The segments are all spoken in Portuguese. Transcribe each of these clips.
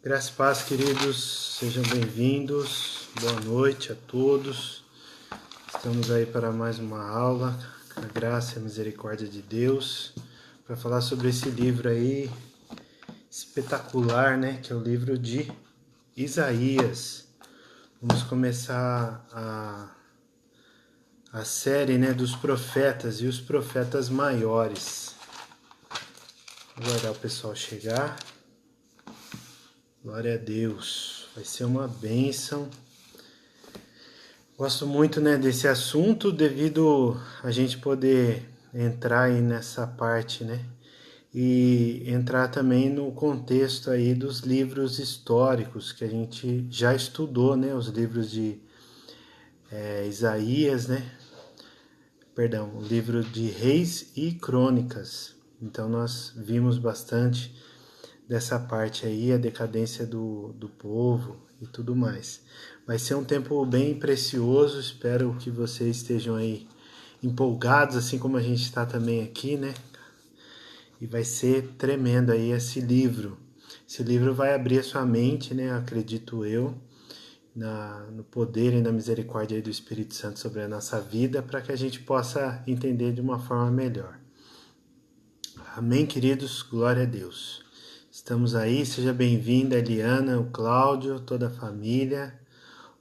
Graças e paz, queridos, sejam bem-vindos, boa noite a todos. Estamos aí para mais uma aula, com a graça e a misericórdia de Deus, para falar sobre esse livro aí espetacular, né, que é o livro de Isaías. Vamos começar a série, né, dos profetas e os profetas maiores. Vou aguardar o pessoal chegar. Glória a Deus, vai ser uma bênção. Gosto muito, né, desse assunto devido a gente poder entrar aí nessa parte, né, e entrar também no contexto aí dos livros históricos que a gente já estudou, né, os livros de Isaías, né, perdão, o livro de Reis e Crônicas. Então nós vimos bastante dessa parte aí, a decadência do povo e tudo mais. Vai ser um tempo bem precioso, espero que vocês estejam aí empolgados, assim como a gente está também aqui, né? E vai ser tremendo aí esse livro. Esse livro vai abrir a sua mente, né? Acredito eu, no poder e na misericórdia aí do Espírito Santo sobre a nossa vida, para que a gente possa entender de uma forma melhor. Amém, queridos? Glória a Deus. Estamos aí, seja bem-vinda, Eliana, o Cláudio, toda a família.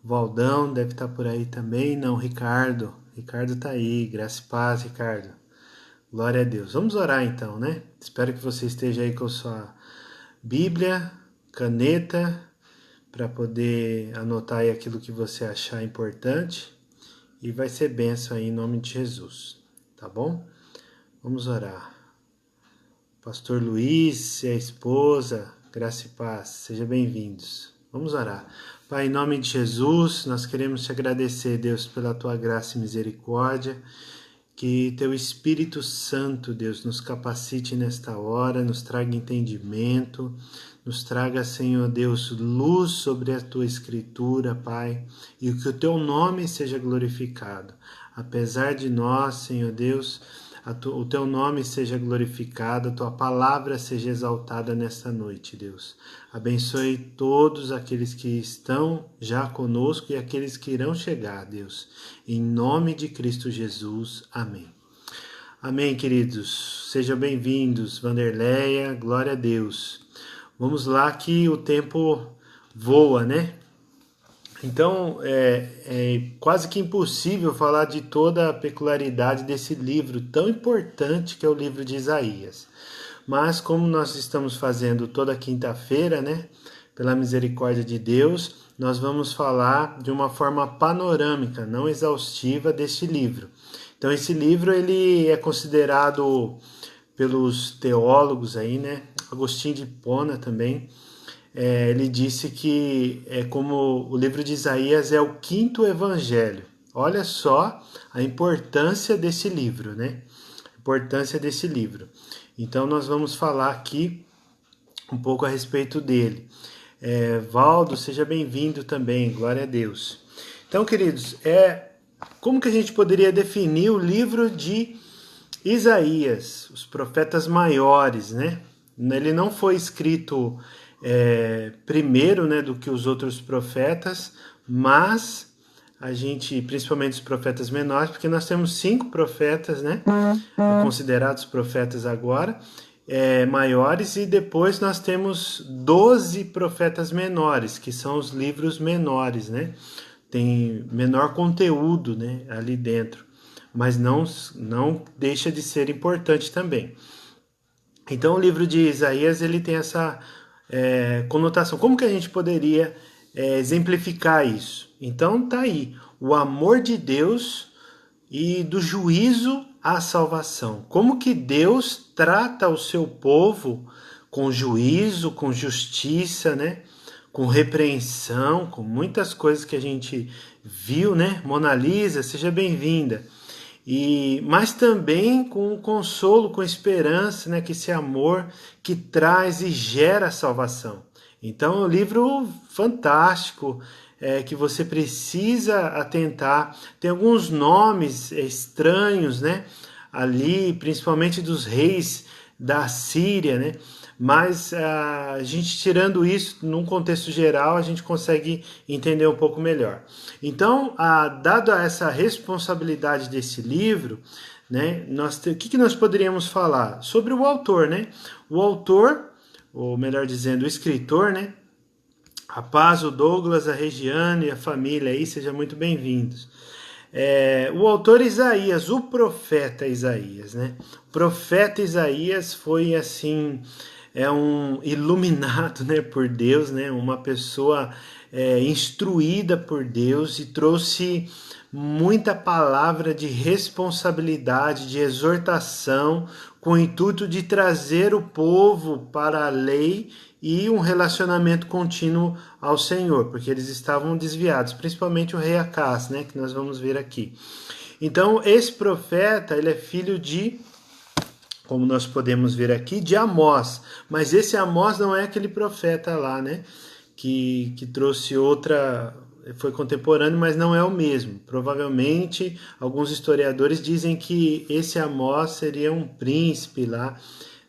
O Valdão deve estar por aí também, não, Ricardo. Ricardo está aí, graça e paz, Ricardo. Glória a Deus. Vamos orar então, né? Espero que você esteja aí com a sua Bíblia, caneta, para poder anotar aí aquilo que você achar importante. E vai ser bênção aí em nome de Jesus, tá bom? Vamos orar. Pastor Luiz e a esposa, graça e paz, sejam bem-vindos. Vamos orar. Pai, em nome de Jesus, nós queremos te agradecer, Deus, pela tua graça e misericórdia, que teu Espírito Santo, Deus, nos capacite nesta hora, nos traga entendimento, nos traga, Senhor Deus, luz sobre a tua Escritura, Pai, e que o teu nome seja glorificado. Apesar de nós, Senhor Deus, o teu nome seja glorificado, a tua palavra seja exaltada nesta noite, Deus. Abençoe todos aqueles que estão já conosco e aqueles que irão chegar, Deus. Em nome de Cristo Jesus. Amém. Amém, queridos. Sejam bem-vindos, Vanderleia, glória a Deus. Vamos lá que o tempo voa, né? Então, é quase que impossível falar de toda a peculiaridade desse livro tão importante que é o livro de Isaías. Mas como nós estamos fazendo toda quinta-feira, né, pela misericórdia de Deus, nós vamos falar de uma forma panorâmica, não exaustiva, deste livro. Então, esse livro ele é considerado pelos teólogos aí, né, Agostinho de Hipona também, ele disse que é como o livro de Isaías é o quinto evangelho. Olha só a importância desse livro, né? A importância desse livro. Então nós vamos falar aqui um pouco a respeito dele. Valdo, seja bem-vindo também, glória a Deus. Então, queridos, como que a gente poderia definir o livro de Isaías, os profetas maiores, né? Ele não foi escrito primeiro, né, do que os outros profetas, mas a gente, principalmente os profetas menores, porque nós temos 5 profetas, né, considerados profetas agora, maiores, e depois nós temos 12 profetas menores, que são os livros menores, né, tem menor conteúdo, né, ali dentro, mas não deixa de ser importante também. Então o livro de Isaías ele tem essa conotação. Como que a gente poderia exemplificar isso? Então tá aí, o amor de Deus e do juízo à salvação. Como que Deus trata o seu povo com juízo, com justiça, né? Com repreensão, com muitas coisas que a gente viu, né? Mona Lisa, seja bem-vinda. Mas também com consolo, com esperança, né, que esse amor que traz e gera a salvação. Então é um livro fantástico, que você precisa atentar. Tem alguns nomes estranhos, né, ali, principalmente dos reis da Síria, né, mas a gente tirando isso num contexto geral, a gente consegue entender um pouco melhor. Então, dado essa responsabilidade desse livro, né, o que nós poderíamos falar? Sobre o autor, né? O autor, ou melhor dizendo, o escritor, né? A Paz, o Douglas, a Regiane e a família aí, sejam muito bem-vindos. O autor Isaías, o profeta Isaías, né? O profeta Isaías foi assim, um iluminado, né, por Deus, né? Uma pessoa instruída por Deus e trouxe muita palavra de responsabilidade, de exortação, com o intuito de trazer o povo para a lei e um relacionamento contínuo ao Senhor, porque eles estavam desviados, principalmente o rei Acás, né, que nós vamos ver aqui. Então, esse profeta, ele é filho de, como nós podemos ver aqui, de Amós, mas esse Amós não é aquele profeta lá, né, que trouxe outra, foi contemporâneo, mas não é o mesmo. Provavelmente, alguns historiadores dizem que esse Amós seria um príncipe lá,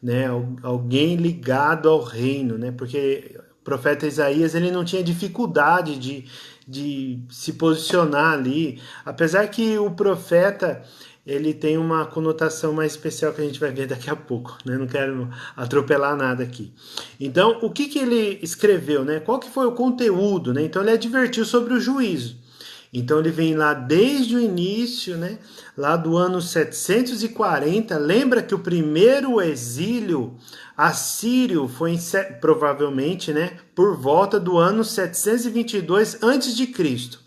né, alguém ligado ao reino, né, porque o profeta Isaías ele não tinha dificuldade de se posicionar ali, apesar que o profeta ele tem uma conotação mais especial que a gente vai ver daqui a pouco, né? Não quero atropelar nada aqui. Então, o que ele escreveu, né? Qual que foi o conteúdo, né? Então, ele advertiu sobre o juízo. Então, ele vem lá desde o início, né? Lá do ano 740. Lembra que o primeiro exílio assírio foi provavelmente, né? Por volta do ano 722 a.C.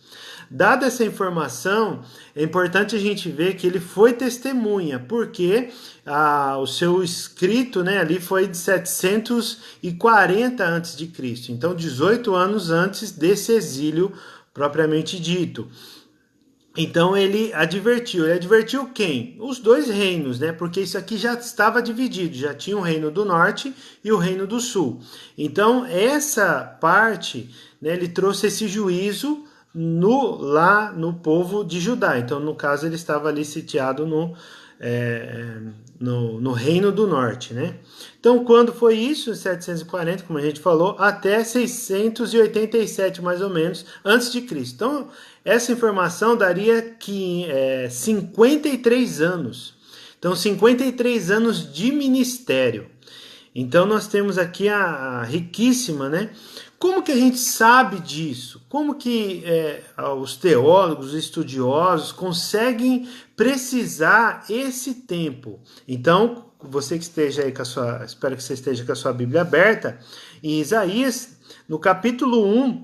Dada essa informação, é importante a gente ver que ele foi testemunha, porque o seu escrito, né, ali foi de 740 a.C., então 18 anos antes desse exílio propriamente dito. Então ele advertiu quem? Os dois reinos, né? Porque isso aqui já estava dividido, já tinha o reino do norte e o reino do sul. Então essa parte, né, ele trouxe esse juízo lá no povo de Judá. Então, no caso, ele estava ali sitiado no Reino do Norte, né? Então, quando foi isso? 740, como a gente falou, até 687, mais ou menos, antes de Cristo. Então, essa informação daria que 53 anos. Então, 53 anos de ministério. Então, nós temos aqui a riquíssima, né? Como que a gente sabe disso? Como que os teólogos, os estudiosos conseguem precisar esse tempo? Então, você que esteja aí espero que você esteja com a sua Bíblia aberta, em Isaías, no capítulo 1,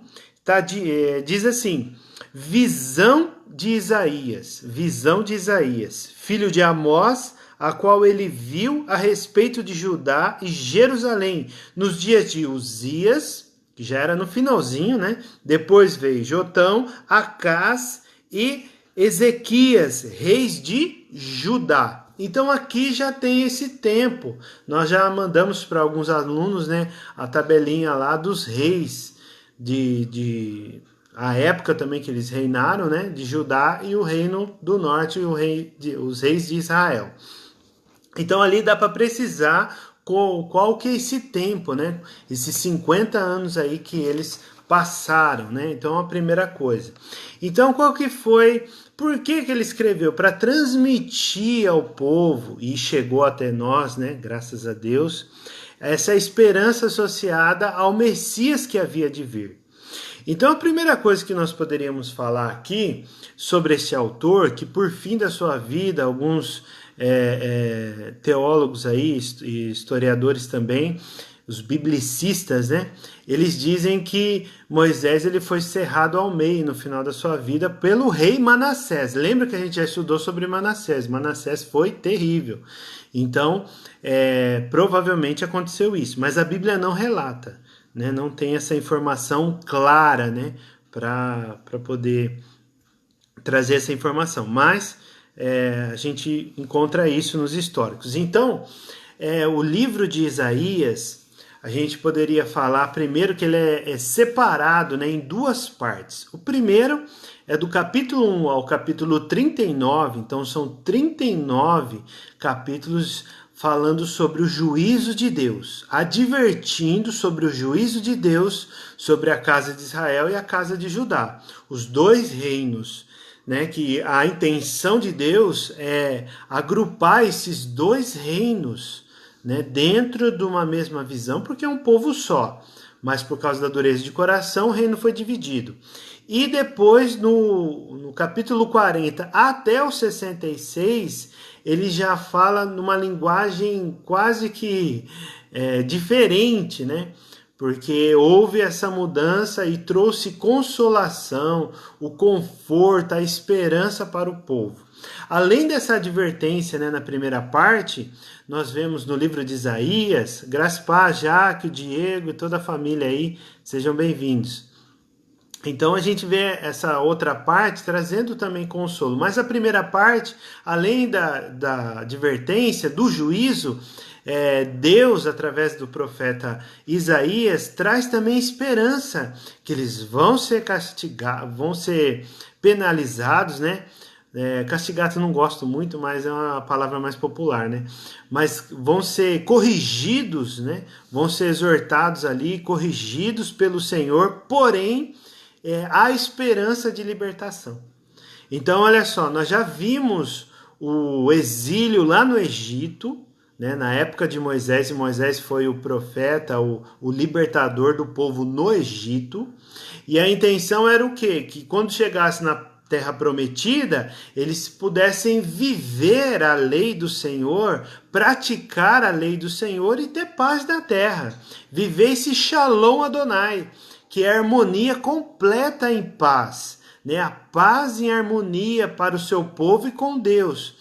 diz assim: visão de Isaías, filho de Amós, a qual ele viu a respeito de Judá e Jerusalém, nos dias de Uzias, que já era no finalzinho, né? Depois veio Jotão, Acás e Ezequias, reis de Judá. Então aqui já tem esse tempo. Nós já mandamos para alguns alunos, né, a tabelinha lá dos reis a época também que eles reinaram, né, de Judá e o reino do norte, os reis de Israel. Então ali dá para precisar qual que é esse tempo, né? Esses 50 anos aí que eles passaram, né? Então, a primeira coisa. Então, qual que foi? Por que ele escreveu? Para transmitir ao povo, e chegou até nós, né? Graças a Deus, essa esperança associada ao Messias que havia de vir. Então, a primeira coisa que nós poderíamos falar aqui sobre esse autor, que por fim da sua vida, alguns teólogos aí, historiadores também, os biblicistas, né? Eles dizem que Moisés ele foi cerrado ao meio no final da sua vida pelo rei Manassés. Lembra que a gente já estudou sobre Manassés? Manassés foi terrível. Então, provavelmente aconteceu isso, mas a Bíblia não relata, né? Não tem essa informação clara, né? Para poder trazer essa informação, mas a gente encontra isso nos históricos. Então, o livro de Isaías, a gente poderia falar primeiro que ele é separado, né, em duas partes. O primeiro é do capítulo 1 ao capítulo 39, então são 39 capítulos falando sobre o juízo de Deus, advertindo sobre o juízo de Deus sobre a casa de Israel e a casa de Judá, os dois reinos, né? Que a intenção de Deus é agrupar esses dois reinos, né, dentro de uma mesma visão, porque é um povo só, mas por causa da dureza de coração o reino foi dividido. E depois no capítulo 40 até o 66, ele já fala numa linguagem quase que diferente, né? Porque houve essa mudança e trouxe consolação, o conforto, a esperança para o povo. Além dessa advertência, né, na primeira parte, nós vemos no livro de Isaías, Graspar, Jaque, o Diego e toda a família aí, sejam bem-vindos. Então a gente vê essa outra parte trazendo também consolo. Mas a primeira parte, além da advertência, do juízo, Deus, através do profeta Isaías, traz também esperança, que eles vão ser castigados, vão ser penalizados, né? Castigado eu não gosto muito, mas é uma palavra mais popular, né? Mas vão ser corrigidos, né? Vão ser exortados ali, corrigidos pelo Senhor, porém há esperança de libertação. Então, olha só, nós já vimos o exílio lá no Egito, né, na época de Moisés, e Moisés foi o profeta, o libertador do povo no Egito, e a intenção era o quê? Que quando chegasse na terra prometida, eles pudessem viver a lei do Senhor, praticar a lei do Senhor e ter paz na terra, viver esse Shalom Adonai, que é a harmonia completa em paz, né? A paz em harmonia para o seu povo e com Deus.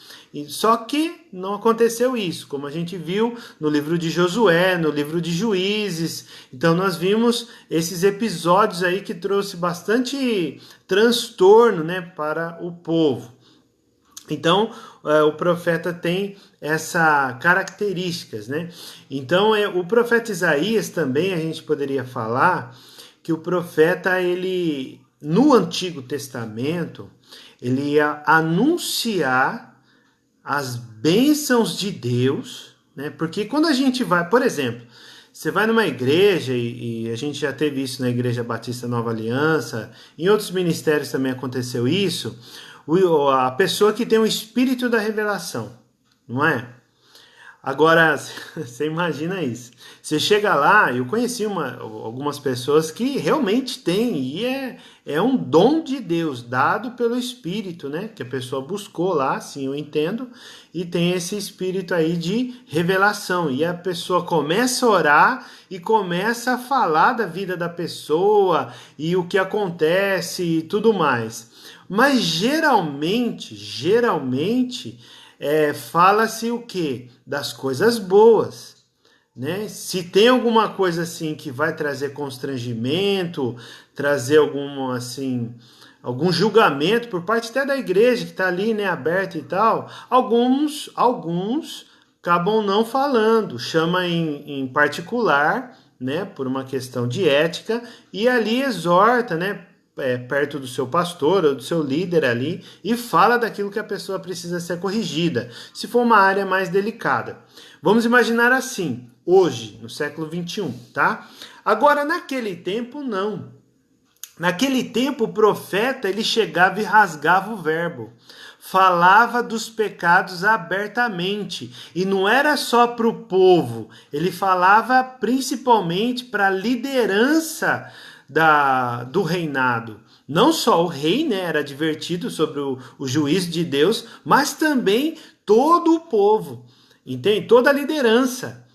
Só que não aconteceu isso, como a gente viu no livro de Josué, no livro de Juízes. Então nós vimos esses episódios aí que trouxe bastante transtorno, né, para o povo. Então, o profeta tem essas características, né? Então, o profeta Isaías também, a gente poderia falar que o profeta, ele, no Antigo Testamento, ele ia anunciar as bênçãos de Deus, né? Porque quando a gente vai, por exemplo, você vai numa igreja, e a gente já teve isso na Igreja Batista Nova Aliança, em outros ministérios também aconteceu isso, a pessoa que tem o espírito da revelação, não é? Agora, você imagina isso. Você chega lá, eu conheci algumas pessoas que realmente têm, e é um dom de Deus, dado pelo Espírito, né? Que a pessoa buscou lá, assim eu entendo, e tem esse espírito aí de revelação. E a pessoa começa a orar e começa a falar da vida da pessoa, e o que acontece e tudo mais. Mas geralmente, fala-se o quê? Das coisas boas, né? Se tem alguma coisa assim que vai trazer constrangimento, trazer algum julgamento por parte até da igreja que está ali, né, aberta e tal, alguns acabam não falando, chama em particular, né, por uma questão de ética, e ali exorta, né, perto do seu pastor ou do seu líder ali, e fala daquilo que a pessoa precisa ser corrigida, se for uma área mais delicada. Vamos imaginar assim, hoje, no século 21, tá? Agora, naquele tempo, não. Naquele tempo, o profeta, ele chegava e rasgava o verbo, falava dos pecados abertamente, e não era só para o povo, ele falava principalmente para a liderança do reinado. Não só o rei, né, era advertido sobre o juízo de Deus, mas também todo o povo, entende? Toda a liderança.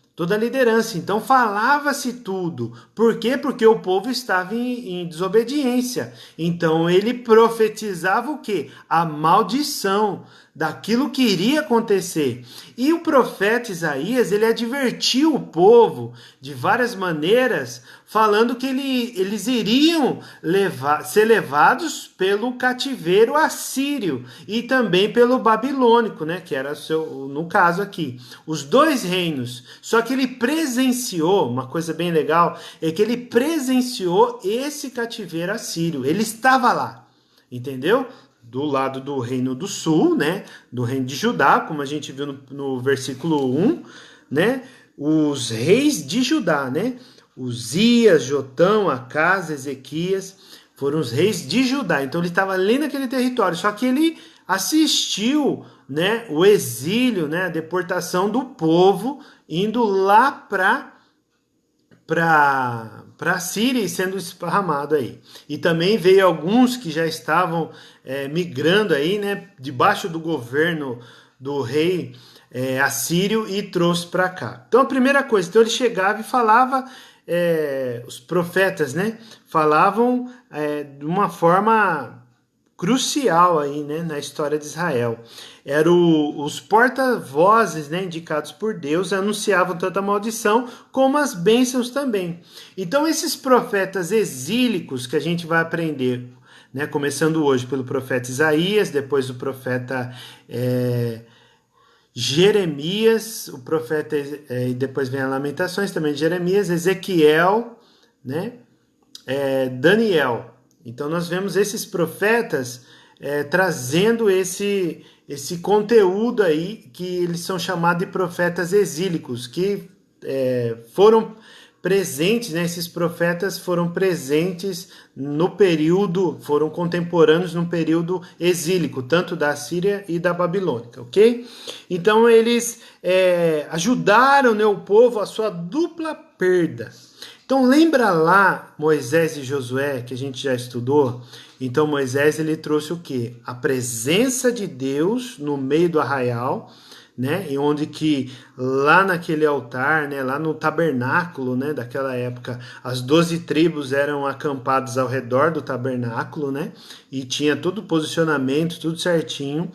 Então falava-se tudo. Por quê? Porque o povo estava em desobediência. Então ele profetizava o quê? A maldição daquilo que iria acontecer. E o profeta Isaías, ele advertiu o povo de várias maneiras, falando que eles iriam ser levados pelo cativeiro assírio e também pelo babilônico, né, que era no caso aqui, os dois reinos. Só que ele presenciou, uma coisa bem legal, é que ele presenciou esse cativeiro assírio. Ele estava lá, entendeu? do lado do reino do sul, né, do reino de Judá, como a gente viu no versículo 1, né, os reis de Judá, né, Uzias, Jotão, Acás, Ezequias, foram os reis de Judá. Então ele estava ali naquele território, só que ele assistiu, né, o exílio, né, a deportação do povo indo lá para a Síria e sendo esparramado aí. E também veio alguns que já estavam migrando aí, né, debaixo do governo do rei assírio e trouxe para cá. Então a primeira coisa, então ele chegava e falava, os profetas, né, falavam de uma forma crucial aí, né, na história de Israel. Eram os porta-vozes, né, indicados por Deus, anunciavam tanto a maldição como as bênçãos também. Então esses profetas exílicos que a gente vai aprender, né, começando hoje pelo profeta Isaías, depois do profeta Jeremias, o profeta, e depois vem a Lamentações também de Jeremias, Ezequiel, né, Daniel. Então nós vemos esses profetas trazendo esse conteúdo aí, que eles são chamados de profetas exílicos, que foram presentes, né? Esses profetas foram presentes no período, foram contemporâneos no período exílico, tanto da Síria e da Babilônica, ok? Então eles ajudaram, né, o povo a sua dupla perda. Então lembra lá Moisés e Josué, que a gente já estudou? Então Moisés, ele trouxe o quê? A presença de Deus no meio do arraial, né? E onde que lá naquele altar, né, lá no tabernáculo, né, daquela época, as 12 tribos eram acampadas ao redor do tabernáculo, né? E tinha todo o posicionamento, tudo certinho.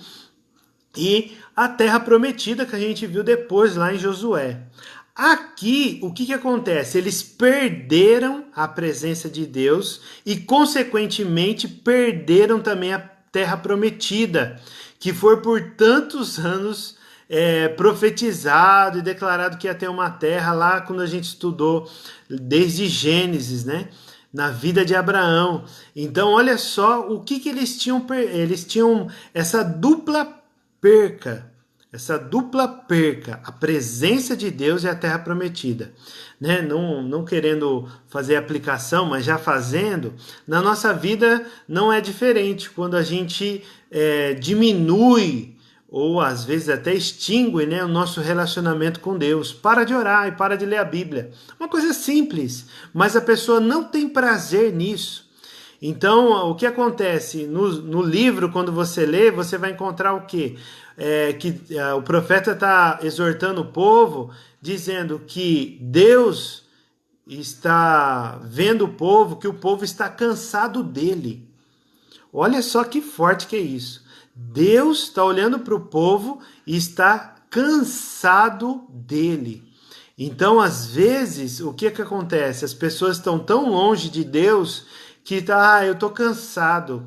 E a terra prometida que a gente viu depois lá em Josué. Aqui, o que acontece? Eles perderam a presença de Deus e, consequentemente, perderam também a terra prometida, que foi por tantos anos profetizado e declarado que ia ter uma terra lá quando a gente estudou desde Gênesis, né? Na vida de Abraão. Então, olha só o que eles tinham. Eles tinham essa dupla perca. Essa dupla perca, a presença de Deus e a terra prometida, né? Não querendo fazer aplicação, mas já fazendo, na nossa vida não é diferente. Quando a gente diminui ou às vezes até extingue, né, o nosso relacionamento com Deus, para de orar e para de ler a Bíblia. Uma coisa simples, mas a pessoa não tem prazer nisso. Então, o que acontece? No livro, quando você lê, você vai encontrar o quê? O profeta está exortando o povo, dizendo que Deus está vendo o povo, que o povo está cansado dele. Olha só que forte que é isso. Deus está olhando para o povo e está cansado dele. Então, às vezes, o que acontece? As pessoas estão tão longe de Deus que eu tô cansado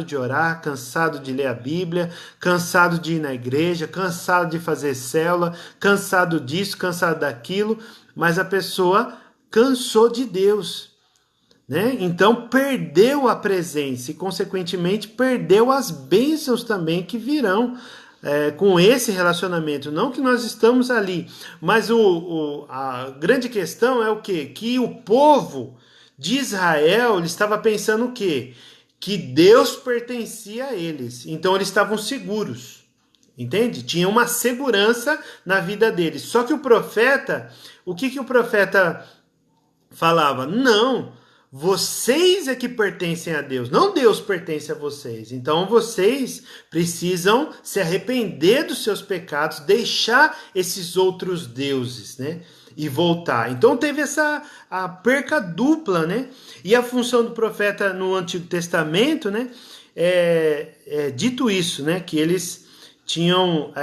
de orar, cansado de ler a Bíblia, cansado de ir na igreja, cansado de fazer célula, cansado disso, cansado daquilo, mas a pessoa cansou de Deus, né? Então perdeu a presença e, consequentemente, perdeu as bênçãos também que virão com esse relacionamento. Não que nós estamos ali, mas a grande questão é o quê? Que o povo de Israel, ele estava pensando o quê? Que Deus pertencia a eles. Então eles estavam seguros. Entende? Tinha uma segurança na vida deles. Só que o profeta, o que o profeta falava? Não, vocês é que pertencem a Deus, não Deus pertence a vocês. Então vocês precisam se arrepender dos seus pecados, deixar esses outros deuses, né? E voltar. Então teve a perca dupla, né? E a função do profeta no Antigo Testamento, né? Dito isso, né? Que eles tinham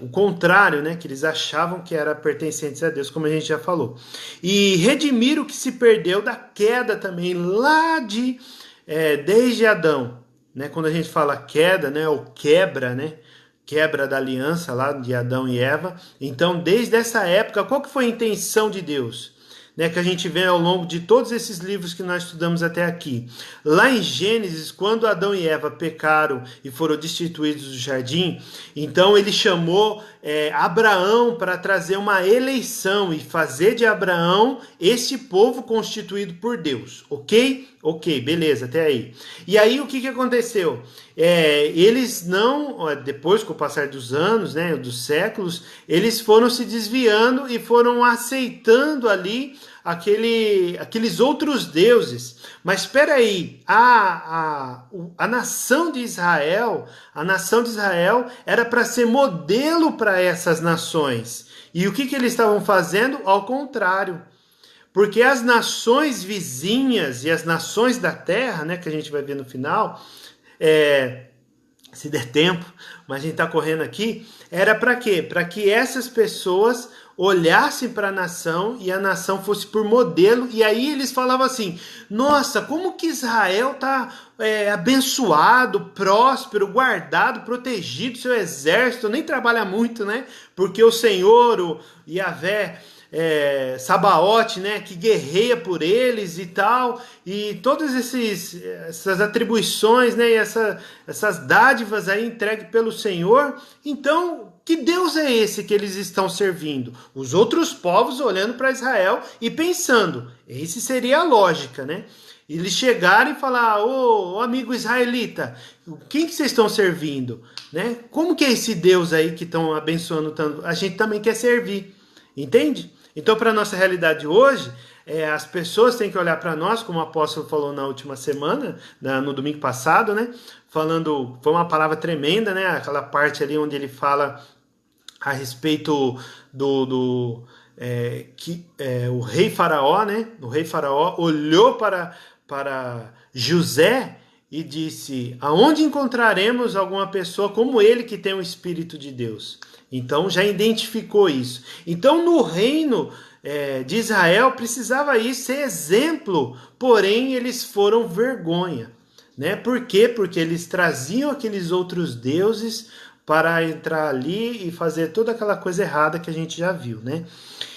o contrário, né? Que eles achavam que era pertencentes a Deus, como a gente já falou. E redimir o que se perdeu da queda também, lá desde Adão, né? Quando a gente fala queda, né? Ou quebra, né? Quebra da aliança lá de Adão e Eva. Então, desde essa época, qual que foi a intenção de Deus? né, que a gente vê ao longo de todos esses livros que nós estudamos até aqui. Lá em Gênesis, quando Adão e Eva pecaram e foram destituídos do jardim, então ele chamou Abraão para trazer uma eleição e fazer de Abraão este povo constituído por Deus, ok? Ok, beleza, até aí. E aí o que aconteceu? Eles não, depois com o passar dos anos, né, dos séculos, eles foram se desviando e foram aceitando ali aqueles outros deuses. Mas espera aí, a nação de Israel, era para ser modelo para essas nações. E o que eles estavam fazendo? Ao contrário. Porque as nações vizinhas e as nações da terra, né, que a gente vai ver no final, se der tempo, mas a gente está correndo aqui, era para quê? Para que essas pessoas olhassem para a nação e a nação fosse por modelo, e aí eles falavam assim, nossa, como que Israel está abençoado, próspero, guardado, protegido, seu exército nem trabalha muito, né? Porque o Senhor, o Yahvé, Sabaote, né, que guerreia por eles e tal, e todas essas atribuições, né, e essas dádivas aí entregues pelo Senhor. Então, que Deus é esse que eles estão servindo? Os outros povos olhando para Israel e pensando, esse seria a lógica, né? Eles chegaram e falaram, ô amigo israelita, quem que vocês estão servindo? Né? Como que é esse Deus aí que estão abençoando tanto? A gente também quer servir, entende? Então, para a nossa realidade hoje, as pessoas têm que olhar para nós, como o apóstolo falou na última semana, no domingo passado, né? Falando, foi uma palavra tremenda, né? Aquela parte ali onde ele fala a respeito o rei Faraó, né? O rei Faraó olhou para José e disse, aonde encontraremos alguma pessoa como ele que tem o Espírito de Deus? Então já identificou isso. Então no reino de Israel precisava isso ser exemplo, porém eles foram vergonha, né? Por quê? Porque eles traziam aqueles outros deuses para entrar ali e fazer toda aquela coisa errada que a gente já viu, né?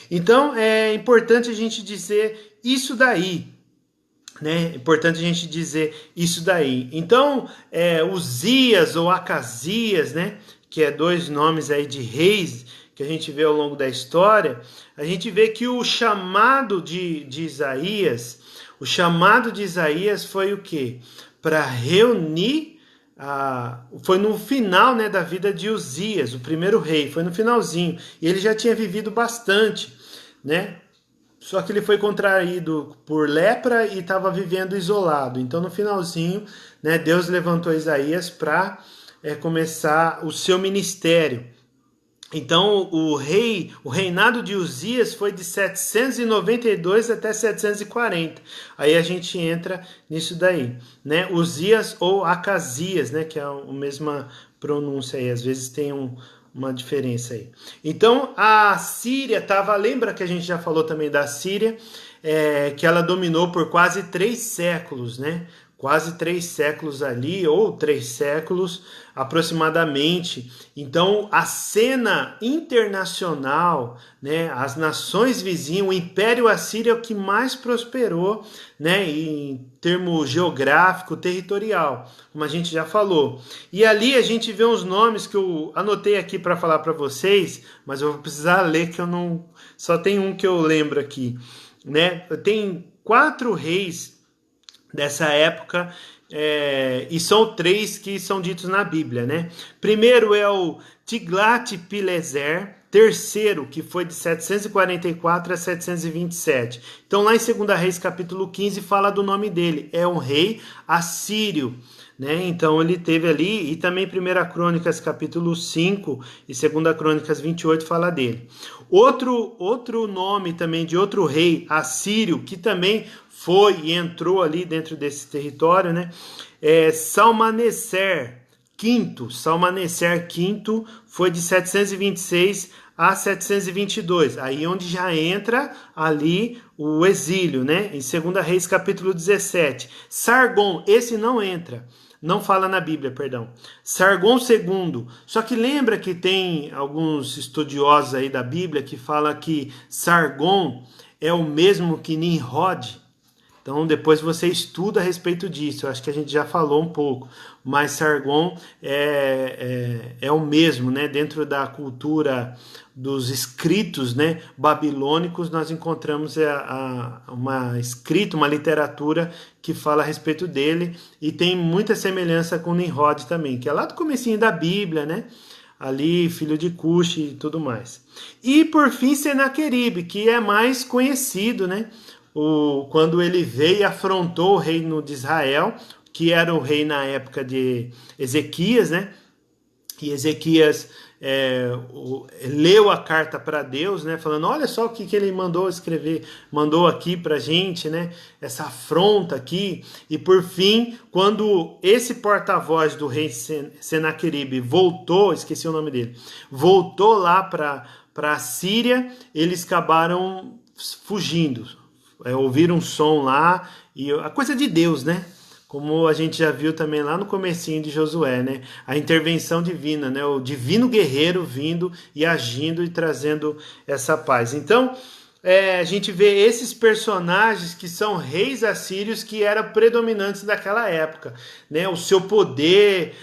Então é importante a gente dizer isso daí, né? É importante a gente dizer isso daí. Então Uzias ou Acasias, né? Que é dois nomes aí de reis que a gente vê ao longo da história, a gente vê que o chamado de Isaías, foi o quê? Para reunir, foi no final, né, da vida de Uzias, o primeiro rei, foi no finalzinho, e ele já tinha vivido bastante, né? Só que ele foi contraído por lepra e estava vivendo isolado. Então no finalzinho, né, Deus levantou Isaías para começar o seu ministério. Então o reinado de Uzias foi de 792 até 740. Aí a gente entra nisso daí, né? Uzias ou Acasias, né? Que é a mesma pronúncia aí, às vezes tem uma diferença aí. Então a Síria lembra que a gente já falou também da Síria, que ela dominou por quase 3 séculos, né? Quase 3 séculos ali, ou 3 séculos aproximadamente. Então, a cena internacional, né, as nações vizinhas, o Império Assírio é o que mais prosperou, né, em termo geográfico, territorial, como a gente já falou. E ali a gente vê uns nomes que eu anotei aqui para falar para vocês, mas eu vou precisar ler que eu não... Só tem um que eu lembro aqui, né? Tem 4 reis dessa época, e são 3 que são ditos na Bíblia, né? Primeiro é o Tiglat-Pileser, terceiro, que foi de 744 a 727. Então lá em 2 Reis capítulo 15 fala do nome dele, é um rei assírio, né? Então ele teve ali, e também 1 Crônicas capítulo 5 e 2 Crônicas 28 fala dele. Outro nome também de outro rei assírio, que também foi e entrou ali dentro desse território, né? Salmaneser V foi de 726 a 722, aí onde já entra ali o exílio, né? Em 2 Reis capítulo 17. Sargon, esse não entra, não fala na Bíblia, perdão. Sargon II, só que lembra que tem alguns estudiosos aí da Bíblia que fala que Sargon é o mesmo que Nimrod? Então depois você estuda a respeito disso. Eu acho que a gente já falou um pouco, mas Sargon é o mesmo, né? Dentro da cultura dos escritos, né, babilônicos, nós encontramos uma literatura que fala a respeito dele e tem muita semelhança com Nimrod também, que é lá do comecinho da Bíblia, né? Ali, filho de Cuxi e tudo mais. E por fim, Senaqueribe, que é mais conhecido, né? Quando ele veio e afrontou o reino de Israel, que era o rei na época de Ezequias, né? E Ezequias leu a carta para Deus, né? Falando, olha só o que ele mandou escrever, mandou aqui para a gente, né? Essa afronta aqui. E por fim, quando esse porta-voz do rei Senaqueribe voltou, esqueci o nome dele, voltou lá para a Síria, eles acabaram fugindo. Ouviram um som lá, e a coisa de Deus, né? Como a gente já viu também lá no comecinho de Josué, né? A intervenção divina, né? O divino guerreiro vindo e agindo e trazendo essa paz. Então, a gente vê esses personagens que são reis assírios que eram predominantes daquela época, né? O seu poder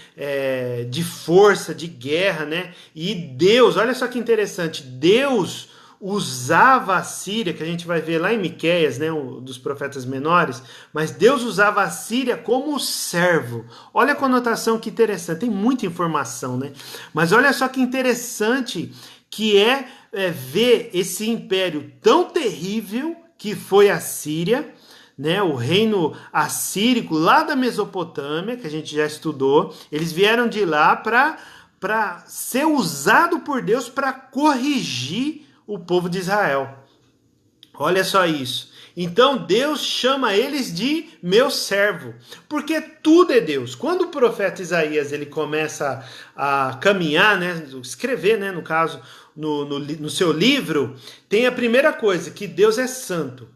de força, de guerra, né? E Deus, olha só que interessante, Deus usava a Síria, que a gente vai ver lá em Miqueias, né, dos profetas menores, mas Deus usava a Síria como servo. Olha a conotação que interessante, tem muita informação, né? Mas olha só que interessante que ver esse império tão terrível que foi a Síria, né, o reino assírico lá da Mesopotâmia, que a gente já estudou, eles vieram de lá para ser usado por Deus para corrigir o povo de Israel. Olha só isso. Então Deus chama eles de meu servo, porque tudo é Deus. Quando o profeta Isaías ele começa a caminhar, né, escrever, né, no caso, no seu livro, tem a primeira coisa, que Deus é santo.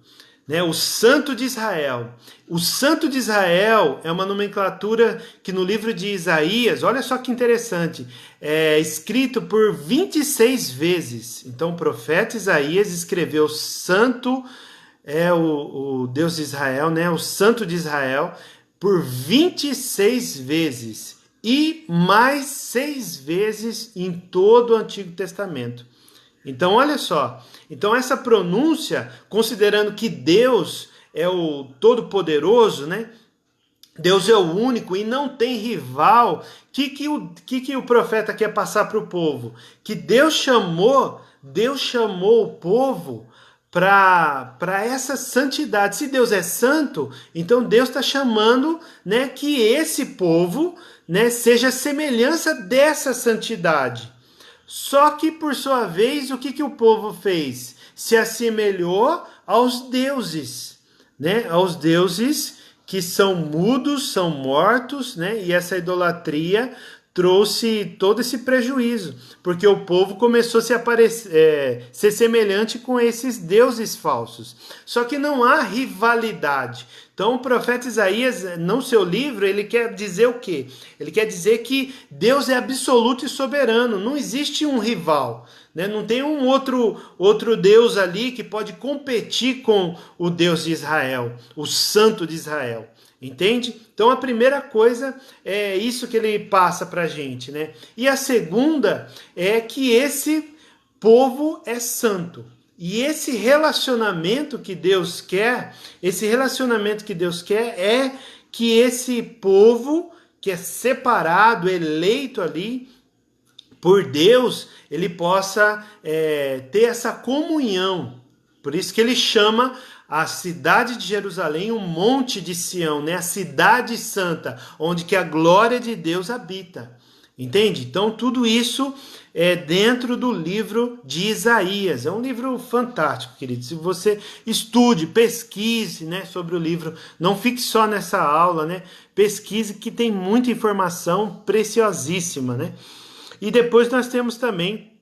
Né, o Santo de Israel. O Santo de Israel é uma nomenclatura que no livro de Isaías, olha só que interessante, é escrito por 26 vezes. Então o profeta Isaías escreveu Santo, o Deus de Israel, né, o Santo de Israel, por 26 vezes. E mais 6 vezes em todo o Antigo Testamento. Então, olha só. Então, essa pronúncia, considerando que Deus é o Todo-Poderoso, né? Deus é o único e não tem rival. O que o profeta quer passar para o povo? Que Deus chamou o povo para essa santidade. Se Deus é santo, então Deus está chamando, né, que esse povo, né, seja semelhança dessa santidade. Só que, por sua vez, o que o povo fez? Se assemelhou aos deuses, né? Aos deuses que são mudos, são mortos, né? E essa idolatria trouxe todo esse prejuízo, porque o povo começou a ser semelhante com esses deuses falsos. Só que não há rivalidade. Então o profeta Isaías, no seu livro, ele quer dizer o quê? Ele quer dizer que Deus é absoluto e soberano, não existe um rival. Né? Não tem um outro Deus ali que pode competir com o Deus de Israel, o Santo de Israel. Entende? Então a primeira coisa é isso que ele passa para a gente, né? E a segunda é que esse povo é santo. E esse relacionamento que Deus quer é que esse povo que é separado, eleito ali por Deus, ele possa ter essa comunhão. Por isso que ele chama a cidade de Jerusalém, o monte de Sião, né? A cidade santa, onde que a glória de Deus habita. Entende? Então tudo isso é dentro do livro de Isaías. É um livro fantástico, querido. Se você estude, pesquise, né, sobre o livro, não fique só nessa aula, né? Pesquise, que tem muita informação preciosíssima, né? E depois nós temos também,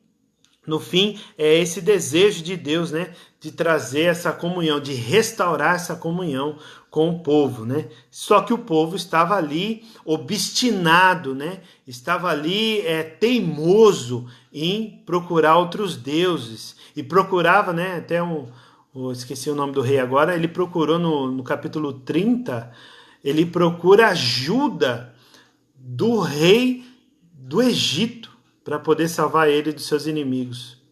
no fim, esse desejo de Deus, né, de trazer essa comunhão, de restaurar essa comunhão com o povo, né? Só que o povo estava ali obstinado, né? Estava ali teimoso em procurar outros deuses e procurava, né? Até esqueci o nome do rei agora, ele procurou no capítulo 30, ele procura ajuda do rei do Egito para poder salvar ele dos seus inimigos.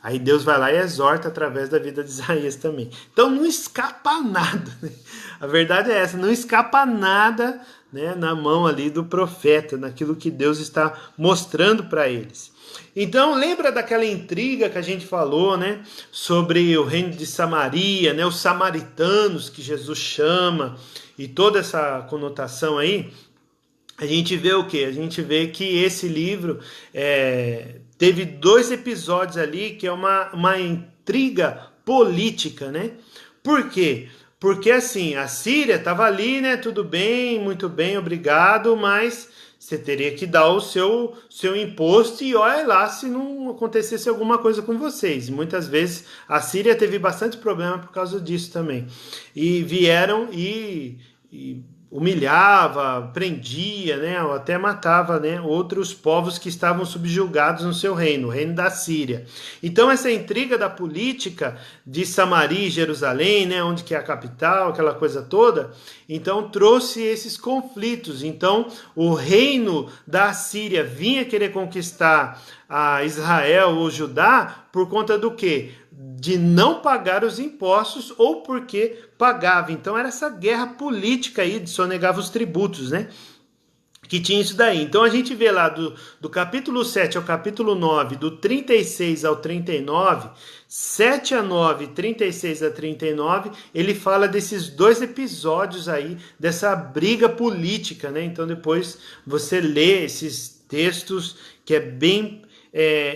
Aí Deus vai lá e exorta através da vida de Isaías também. Então não escapa nada, né? A verdade é essa, não escapa nada, né, na mão ali do profeta, naquilo que Deus está mostrando para eles. Então lembra daquela intriga que a gente falou, né, sobre o reino de Samaria, né, os samaritanos que Jesus chama e toda essa conotação aí? A gente vê o quê? A gente vê que esse livro teve 2 episódios ali que é uma intriga política, né? Por quê? Porque assim, a Síria estava ali, né? Tudo bem, muito bem, obrigado, mas você teria que dar o seu imposto e olha lá se não acontecesse alguma coisa com vocês. Muitas vezes a Síria teve bastante problema por causa disso também. E vieram e humilhava, prendia, né, ou até matava, né, outros povos que estavam subjugados no seu reino, o reino da Síria. Então essa intriga da política de Samaria e Jerusalém, né, onde que é a capital, aquela coisa toda, então trouxe esses conflitos. Então o reino da Síria vinha querer conquistar a Israel ou Judá por conta do quê? De não pagar os impostos ou porque pagava. Então era essa guerra política aí de sonegava os tributos, né? Que tinha isso daí. Então a gente vê lá do capítulo 7 ao capítulo 9, do 36 ao 39, 7 a 9, 36 a 39, ele fala desses 2 episódios aí, dessa briga política, né? Então depois você lê esses textos que é bem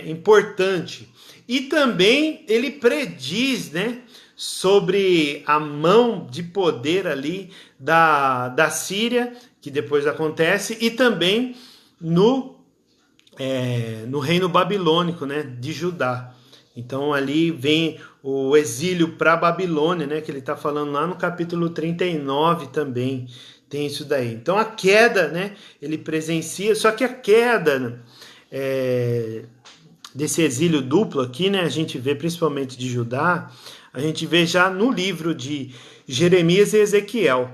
importante. E também ele prediz, né, sobre a mão de poder ali da Síria, que depois acontece, e também no reino babilônico, né, de Judá. Então ali vem o exílio para a Babilônia, né, que ele está falando lá no capítulo 39 também, tem isso daí. Então a queda, né, ele presencia, só que a queda desse exílio duplo aqui, né, a gente vê principalmente de Judá, a gente vê já no livro de Jeremias e Ezequiel,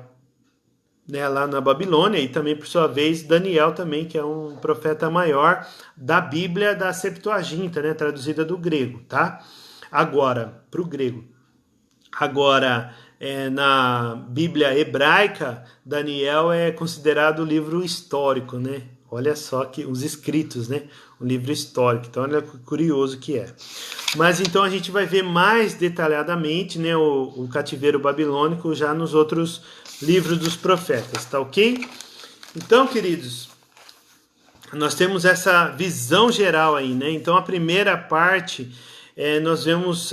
né, lá na Babilônia, e também, por sua vez, Daniel também, que é um profeta maior da Bíblia da Septuaginta, né, traduzida do grego, tá? Agora, para o grego. Agora, na Bíblia hebraica, Daniel é considerado o livro histórico, né? Olha só que os escritos, né? Um livro histórico. Então, olha que curioso que é. Mas então a gente vai ver mais detalhadamente, né, o cativeiro babilônico já nos outros livros dos profetas, tá ok? Então, queridos, nós temos essa visão geral aí, né? Então, a primeira parte, nós vemos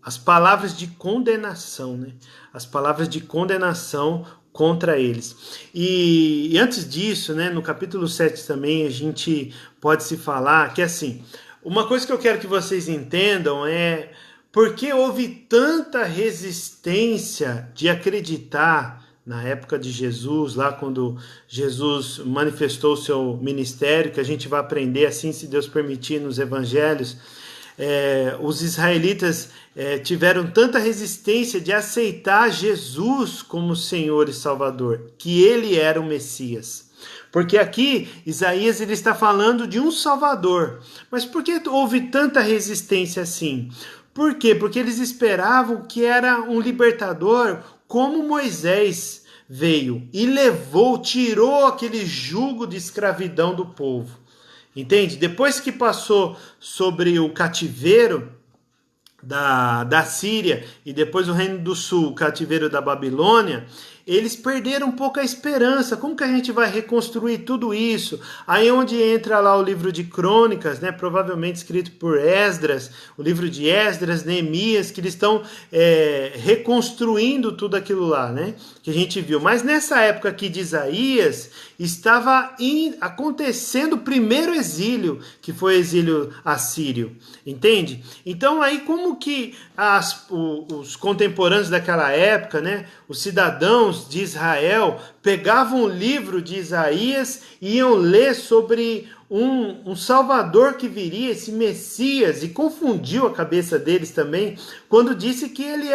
as palavras de condenação, né? As palavras de condenação contra eles. E antes disso, né, no capítulo 7 também, a gente pode se falar que, assim, uma coisa que eu quero que vocês entendam é por que houve tanta resistência de acreditar na época de Jesus, lá quando Jesus manifestou o seu ministério, que a gente vai aprender assim, se Deus permitir, nos evangelhos. Os israelitas tiveram tanta resistência de aceitar Jesus como Senhor e Salvador, que ele era o Messias. Porque aqui Isaías ele está falando de um Salvador. Mas por que houve tanta resistência assim? Por quê? Porque eles esperavam que era um libertador como Moisés veio e tirou aquele jugo de escravidão do povo. Entende? Depois que passou sobre o cativeiro da Síria e depois o Reino do Sul, o cativeiro da Babilônia, eles perderam um pouco a esperança. Como que a gente vai reconstruir tudo isso? Aí onde entra lá o livro de Crônicas, né, provavelmente escrito por Esdras, o livro de Esdras, Neemias, que eles estão reconstruindo tudo aquilo lá, né, que a gente viu. Mas nessa época aqui de Isaías, estava acontecendo o primeiro exílio, que foi o exílio assírio, entende? Então aí como que os contemporâneos daquela época, né, os cidadãos judeus de Israel pegavam o livro de Isaías e iam ler sobre um Salvador que viria, esse Messias, e confundiu a cabeça deles também, quando disse que ele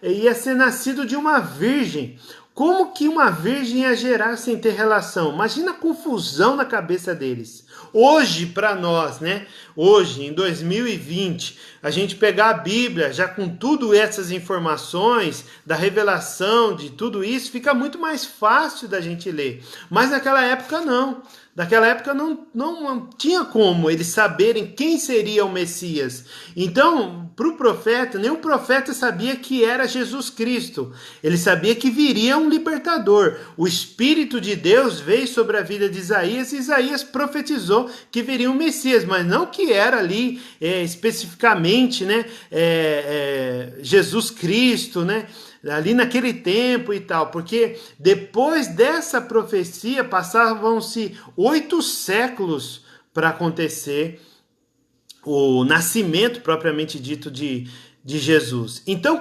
ia ser nascido de uma virgem. Como que uma virgem ia gerar sem ter relação? Imagina a confusão na cabeça deles. Hoje, para nós, né? Hoje, em 2020, a gente pegar a Bíblia, já com tudo essas informações, da revelação, de tudo isso, fica muito mais fácil da gente ler. Mas naquela época não. Naquela época não tinha como eles saberem quem seria o Messias. Então, para o profeta, nem o profeta sabia que era Jesus Cristo. Ele sabia que viria um libertador. O Espírito de Deus veio sobre a vida de Isaías e Isaías profetizou que viria um Messias, mas não que era ali especificamente, né, Jesus Cristo, né? Ali naquele tempo e tal, porque depois dessa profecia passavam-se 8 séculos para acontecer o nascimento propriamente dito de Jesus. Então,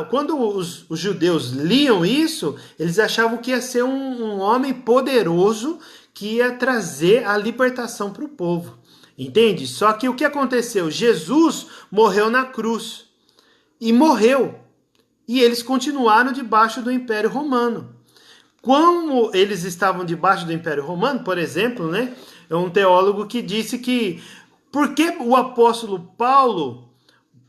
quando os judeus liam isso, eles achavam que ia ser um homem poderoso que ia trazer a libertação para o povo, entende? Só que o que aconteceu? Jesus morreu na cruz e morreu. E eles continuaram debaixo do Império Romano. Como eles estavam debaixo do Império Romano, por exemplo, né, é um teólogo que disse que por que o apóstolo Paulo,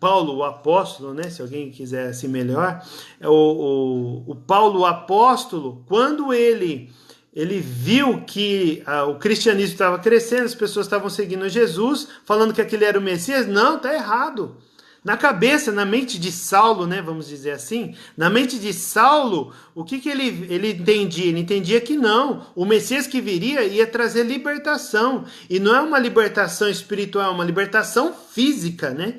o apóstolo, né, se alguém quiser assim melhor, o Paulo o apóstolo, quando ele viu que o cristianismo estava crescendo, as pessoas estavam seguindo Jesus, falando que aquele era o Messias, não, está errado. Na cabeça, na mente de Saulo, né, vamos dizer assim, na mente de Saulo, o que ele entendia? Ele entendia que não, o Messias que viria ia trazer libertação, e não é uma libertação espiritual, é uma libertação física, né,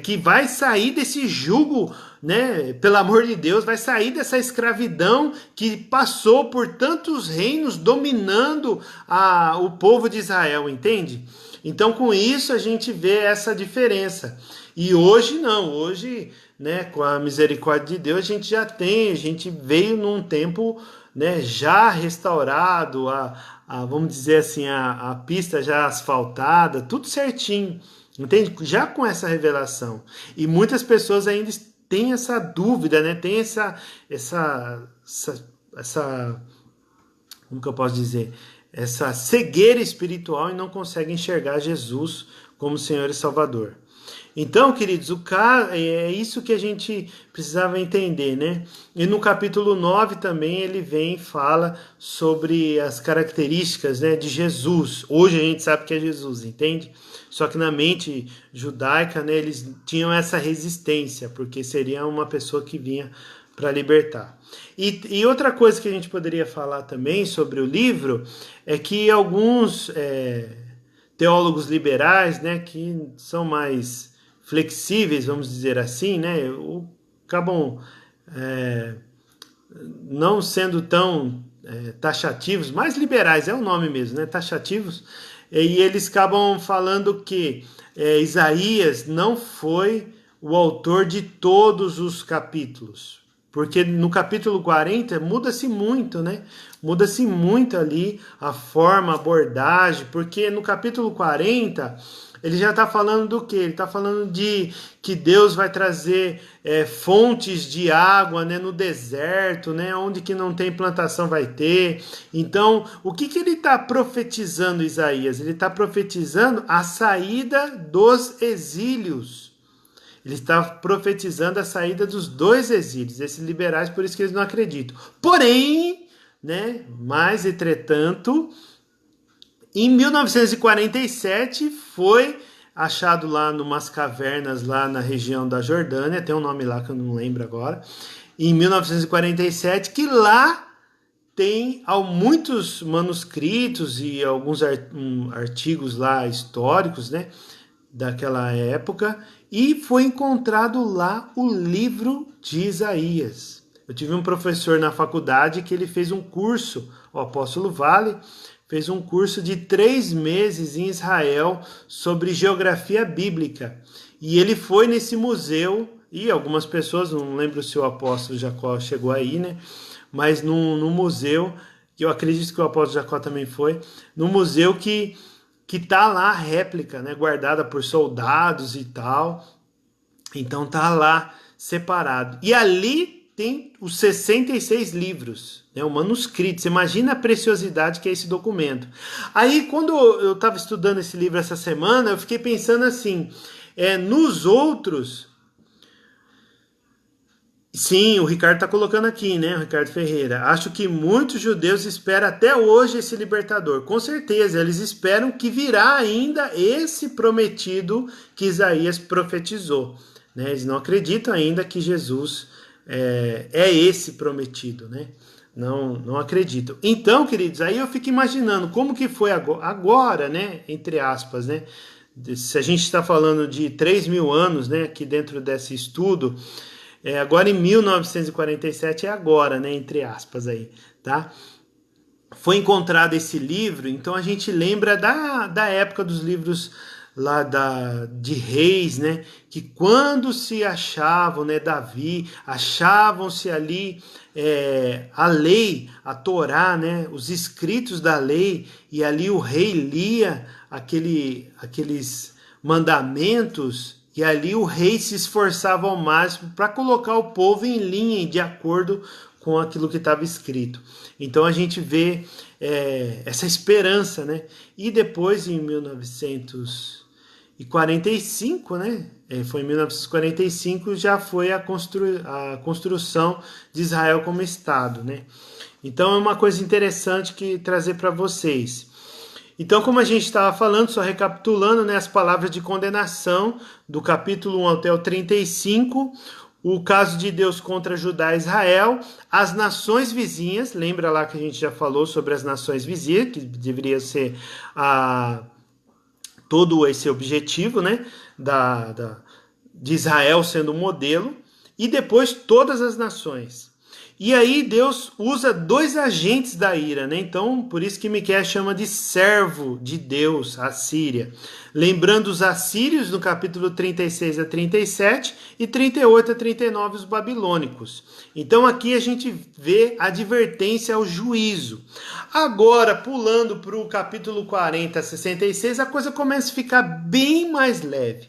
que vai sair desse jugo, né, pelo amor de Deus, vai sair dessa escravidão que passou por tantos reinos dominando o povo de Israel, entende? Então, com isso, a gente vê essa diferença. E hoje não, hoje, né, com a misericórdia de Deus, a gente veio num tempo, né, já restaurado, vamos dizer assim, a pista já asfaltada, tudo certinho, entende? Já com essa revelação. E muitas pessoas ainda têm essa dúvida, né, tem essa como que eu posso dizer? Essa cegueira espiritual e não conseguem enxergar Jesus como Senhor e Salvador. Então, queridos, é isso que a gente precisava entender, né? E no capítulo 9 também ele vem e fala sobre as características, né, de Jesus. Hoje a gente sabe que é Jesus, entende? Só que na mente judaica, né, eles tinham essa resistência, porque seria uma pessoa que vinha para libertar. E outra coisa que a gente poderia falar também sobre o livro é que alguns teólogos liberais, né, que são mais flexíveis, vamos dizer assim, né, acabam não sendo tão taxativos, mais liberais, é o nome mesmo, né, taxativos, e eles acabam falando que Isaías não foi o autor de todos os capítulos, porque no capítulo 40 muda-se muito, né? Muda-se muito ali a forma, a abordagem, porque no capítulo 40 ele já está falando do quê? Ele está falando de que Deus vai trazer fontes de água, né, no deserto, né, onde que não tem plantação vai ter. Então, o que ele está profetizando, Isaías? Ele está profetizando a saída dos exílios. Ele está profetizando a saída dos 2 exílios, esses liberais, por isso que eles não acreditam. Porém, né, mas entretanto, em 1947 foi achado lá numas cavernas lá na região da Jordânia, tem um nome lá que eu não lembro agora, em 1947, que lá tem muitos manuscritos e alguns artigos lá históricos, né, daquela época, e foi encontrado lá o livro de Isaías. Eu tive um professor na faculdade que ele fez um curso, o apóstolo Vale, fez um curso de 3 meses em Israel sobre geografia bíblica. E ele foi nesse museu, e algumas pessoas, não lembro se o apóstolo Jacó chegou aí, né? mas no museu, que eu acredito que o apóstolo Jacó também foi, no museu que tá lá a réplica, né, guardada por soldados e tal. Então tá lá separado. E ali tem os 66 livros, né, o manuscrito. Você imagina a preciosidade que é esse documento. Aí, quando eu estava estudando esse livro essa semana, eu fiquei pensando assim, nos outros... Sim, o Ricardo está colocando aqui, né, o Ricardo Ferreira. Acho que muitos judeus esperam até hoje esse libertador. Com certeza, eles esperam que virá ainda esse prometido que Isaías profetizou. Né? Eles não acreditam ainda que Jesus é esse prometido, né? Não acreditam. Então, queridos, aí eu fico imaginando como que foi agora, né, entre aspas, né? Se a gente está falando de 3.000 anos, né, aqui dentro desse estudo... agora em 1947 é agora, né, entre aspas aí, tá? Foi encontrado esse livro, então a gente lembra da época dos livros lá de reis, né, que quando se achavam, né, Davi, achavam-se ali a lei, a Torá, né, os escritos da lei, e ali o rei lia aqueles mandamentos. E ali o rei se esforçava ao máximo para colocar o povo em linha e de acordo com aquilo que estava escrito. Então a gente vê essa esperança, né? E depois, em 1945, né? Foi em 1945 já foi a construção de Israel como Estado, né? Então é uma coisa interessante que trazer para vocês. Então, como a gente estava falando, só recapitulando, né, as palavras de condenação do capítulo 1 até o 35, o caso de Deus contra Judá e Israel, as nações vizinhas, lembra lá que a gente já falou sobre as nações vizinhas, que deveria ser todo esse objetivo, né, de Israel sendo o modelo, e depois todas as nações. E aí Deus usa dois agentes da ira, né? Então, por isso que Miqueias chama de servo de Deus, a Síria. Lembrando os assírios no capítulo 36 a 37 e 38 a 39 os babilônicos. Então aqui a gente vê a advertência ao juízo. Agora, pulando para o capítulo 40 a 66, a coisa começa a ficar bem mais leve.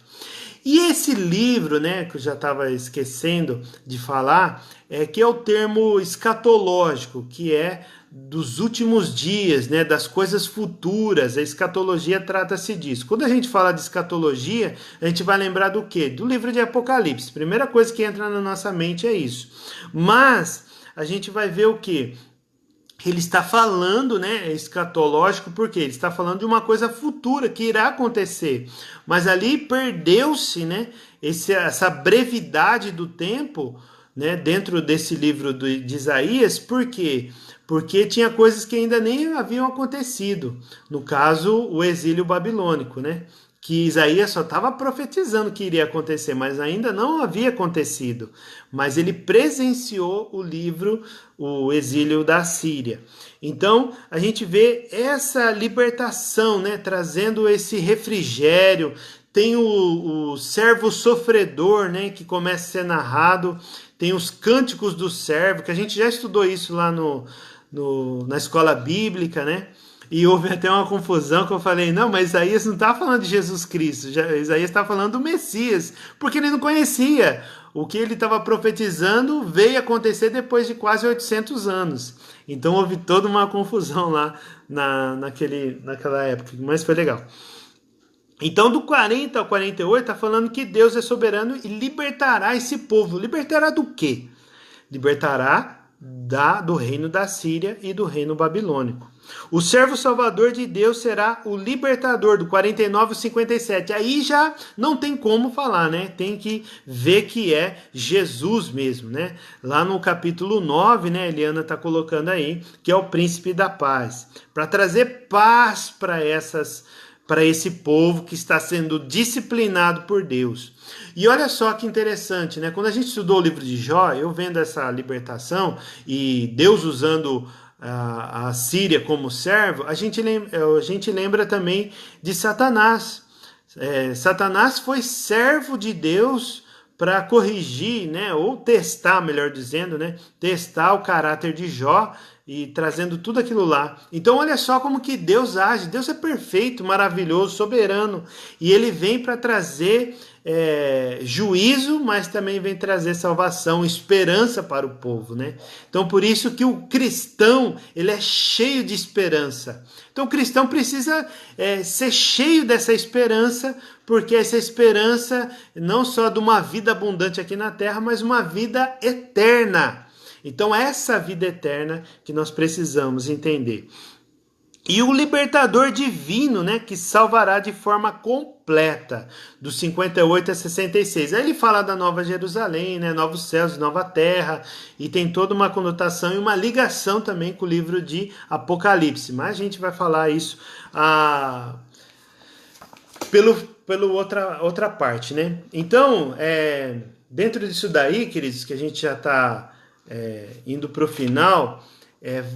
E esse livro, né, que eu já estava esquecendo de falar, que é o termo escatológico, que é dos últimos dias, né, das coisas futuras. A escatologia trata-se disso. Quando a gente fala de escatologia, a gente vai lembrar do quê? Do livro de Apocalipse. Primeira coisa que entra na nossa mente é isso. Mas a gente vai ver o quê? Ele está falando, né, escatológico, porque ele está falando de uma coisa futura que irá acontecer. Mas ali perdeu-se, né, essa brevidade do tempo, né, dentro desse livro de Isaías. Por quê? Porque tinha coisas que ainda nem haviam acontecido. No caso, o exílio babilônico, né? Que Isaías só estava profetizando que iria acontecer, mas ainda não havia acontecido. Mas ele presenciou o exílio da Síria. Então, a gente vê essa libertação, né, trazendo esse refrigério. Tem o servo sofredor, né, que começa a ser narrado. Tem os cânticos do servo, que a gente já estudou isso lá na escola bíblica, né? E houve até uma confusão que eu falei, não, mas Isaías não está falando de Jesus Cristo, Isaías está falando do Messias, porque ele não conhecia. O que ele estava profetizando veio acontecer depois de quase 800 anos. Então houve toda uma confusão lá naquela época, mas foi legal. Então do 40 ao 48 está falando que Deus é soberano e libertará esse povo. Libertará do quê? Libertará do reino da Síria e do reino babilônico. O servo salvador de Deus será o libertador, do 49 ao 57. Aí já não tem como falar, né? Tem que ver que é Jesus mesmo, né? Lá no capítulo 9, né? Eliana está colocando aí, que é o príncipe da paz. Para trazer paz para esse povo que está sendo disciplinado por Deus. E olha só que interessante, né? Quando a gente estudou o livro de Jó, eu vendo essa libertação e Deus usando a Síria como servo, a gente lembra também de Satanás. Satanás foi servo de Deus para corrigir, né, ou testar, melhor dizendo, né, testar o caráter de Jó e trazendo tudo aquilo lá. Então olha só como que Deus age. Deus é perfeito, maravilhoso, soberano, e ele vem para trazer juízo, mas também vem trazer salvação, esperança para o povo, né? Então por isso que o cristão, ele é cheio de esperança. Então o cristão precisa ser cheio dessa esperança, porque essa esperança não só de uma vida abundante aqui na terra, mas uma vida eterna. Então essa vida eterna que nós precisamos entender. E o libertador divino, né, que salvará de forma completa, dos 58 a 66. Aí ele fala da Nova Jerusalém, né, novos céus, nova terra, e tem toda uma conotação e uma ligação também com o livro de Apocalipse. Mas a gente vai falar isso pelo outra parte, né? Então, dentro disso daí, queridos, que a gente já está indo para o final...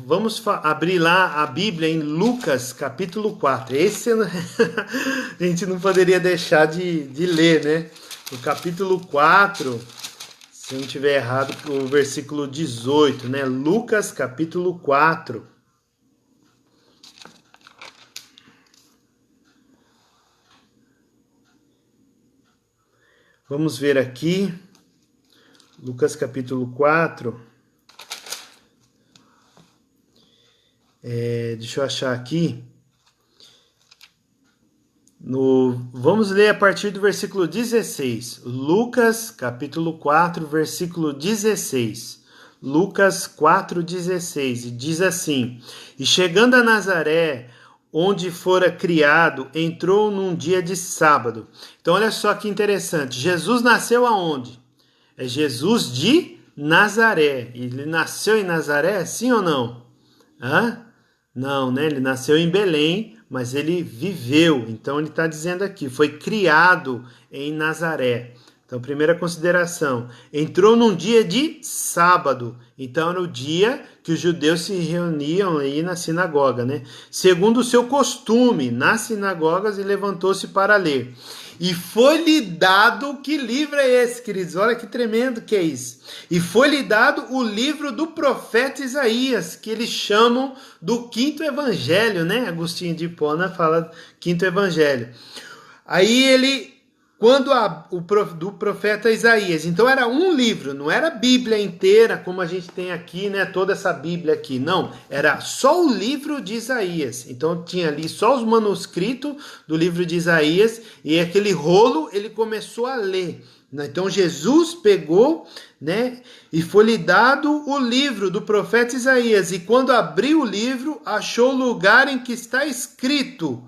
vamos abrir lá a Bíblia em Lucas capítulo 4. Esse a gente não poderia deixar de ler, né? O capítulo 4, se eu não estiver errado, o versículo 18, né? Lucas capítulo 4. Vamos ver aqui. Lucas capítulo 4. Deixa eu achar aqui. Vamos ler a partir do versículo 16. Lucas, capítulo 4, versículo 16. Lucas 4, 16. E diz assim: E chegando a Nazaré, onde fora criado, entrou num dia de sábado. Então olha só que interessante. Jesus nasceu aonde? É Jesus de Nazaré. Ele nasceu em Nazaré, sim ou não? Não, né? Ele nasceu em Belém, mas ele viveu. Então ele está dizendo aqui, foi criado em Nazaré. Então, primeira consideração, entrou num dia de sábado. Então era o dia que os judeus se reuniam aí na sinagoga, né? Segundo o seu costume, nas sinagogas, e levantou-se para ler. E foi-lhe dado, que livro é esse, queridos? Olha que tremendo que é isso. E foi-lhe dado o livro do profeta Isaías, que eles chamam do quinto evangelho, né? Agostinho de Hipona fala quinto evangelho. Aí ele, do profeta Isaías, então era um livro, não era a Bíblia inteira, como a gente tem aqui, né? Toda essa Bíblia aqui, não. Era só o livro de Isaías. Então tinha ali só os manuscritos do livro de Isaías, e aquele rolo ele começou a ler. Então Jesus pegou, né, e foi-lhe dado o livro do profeta Isaías, e quando abriu o livro, achou o lugar em que está escrito: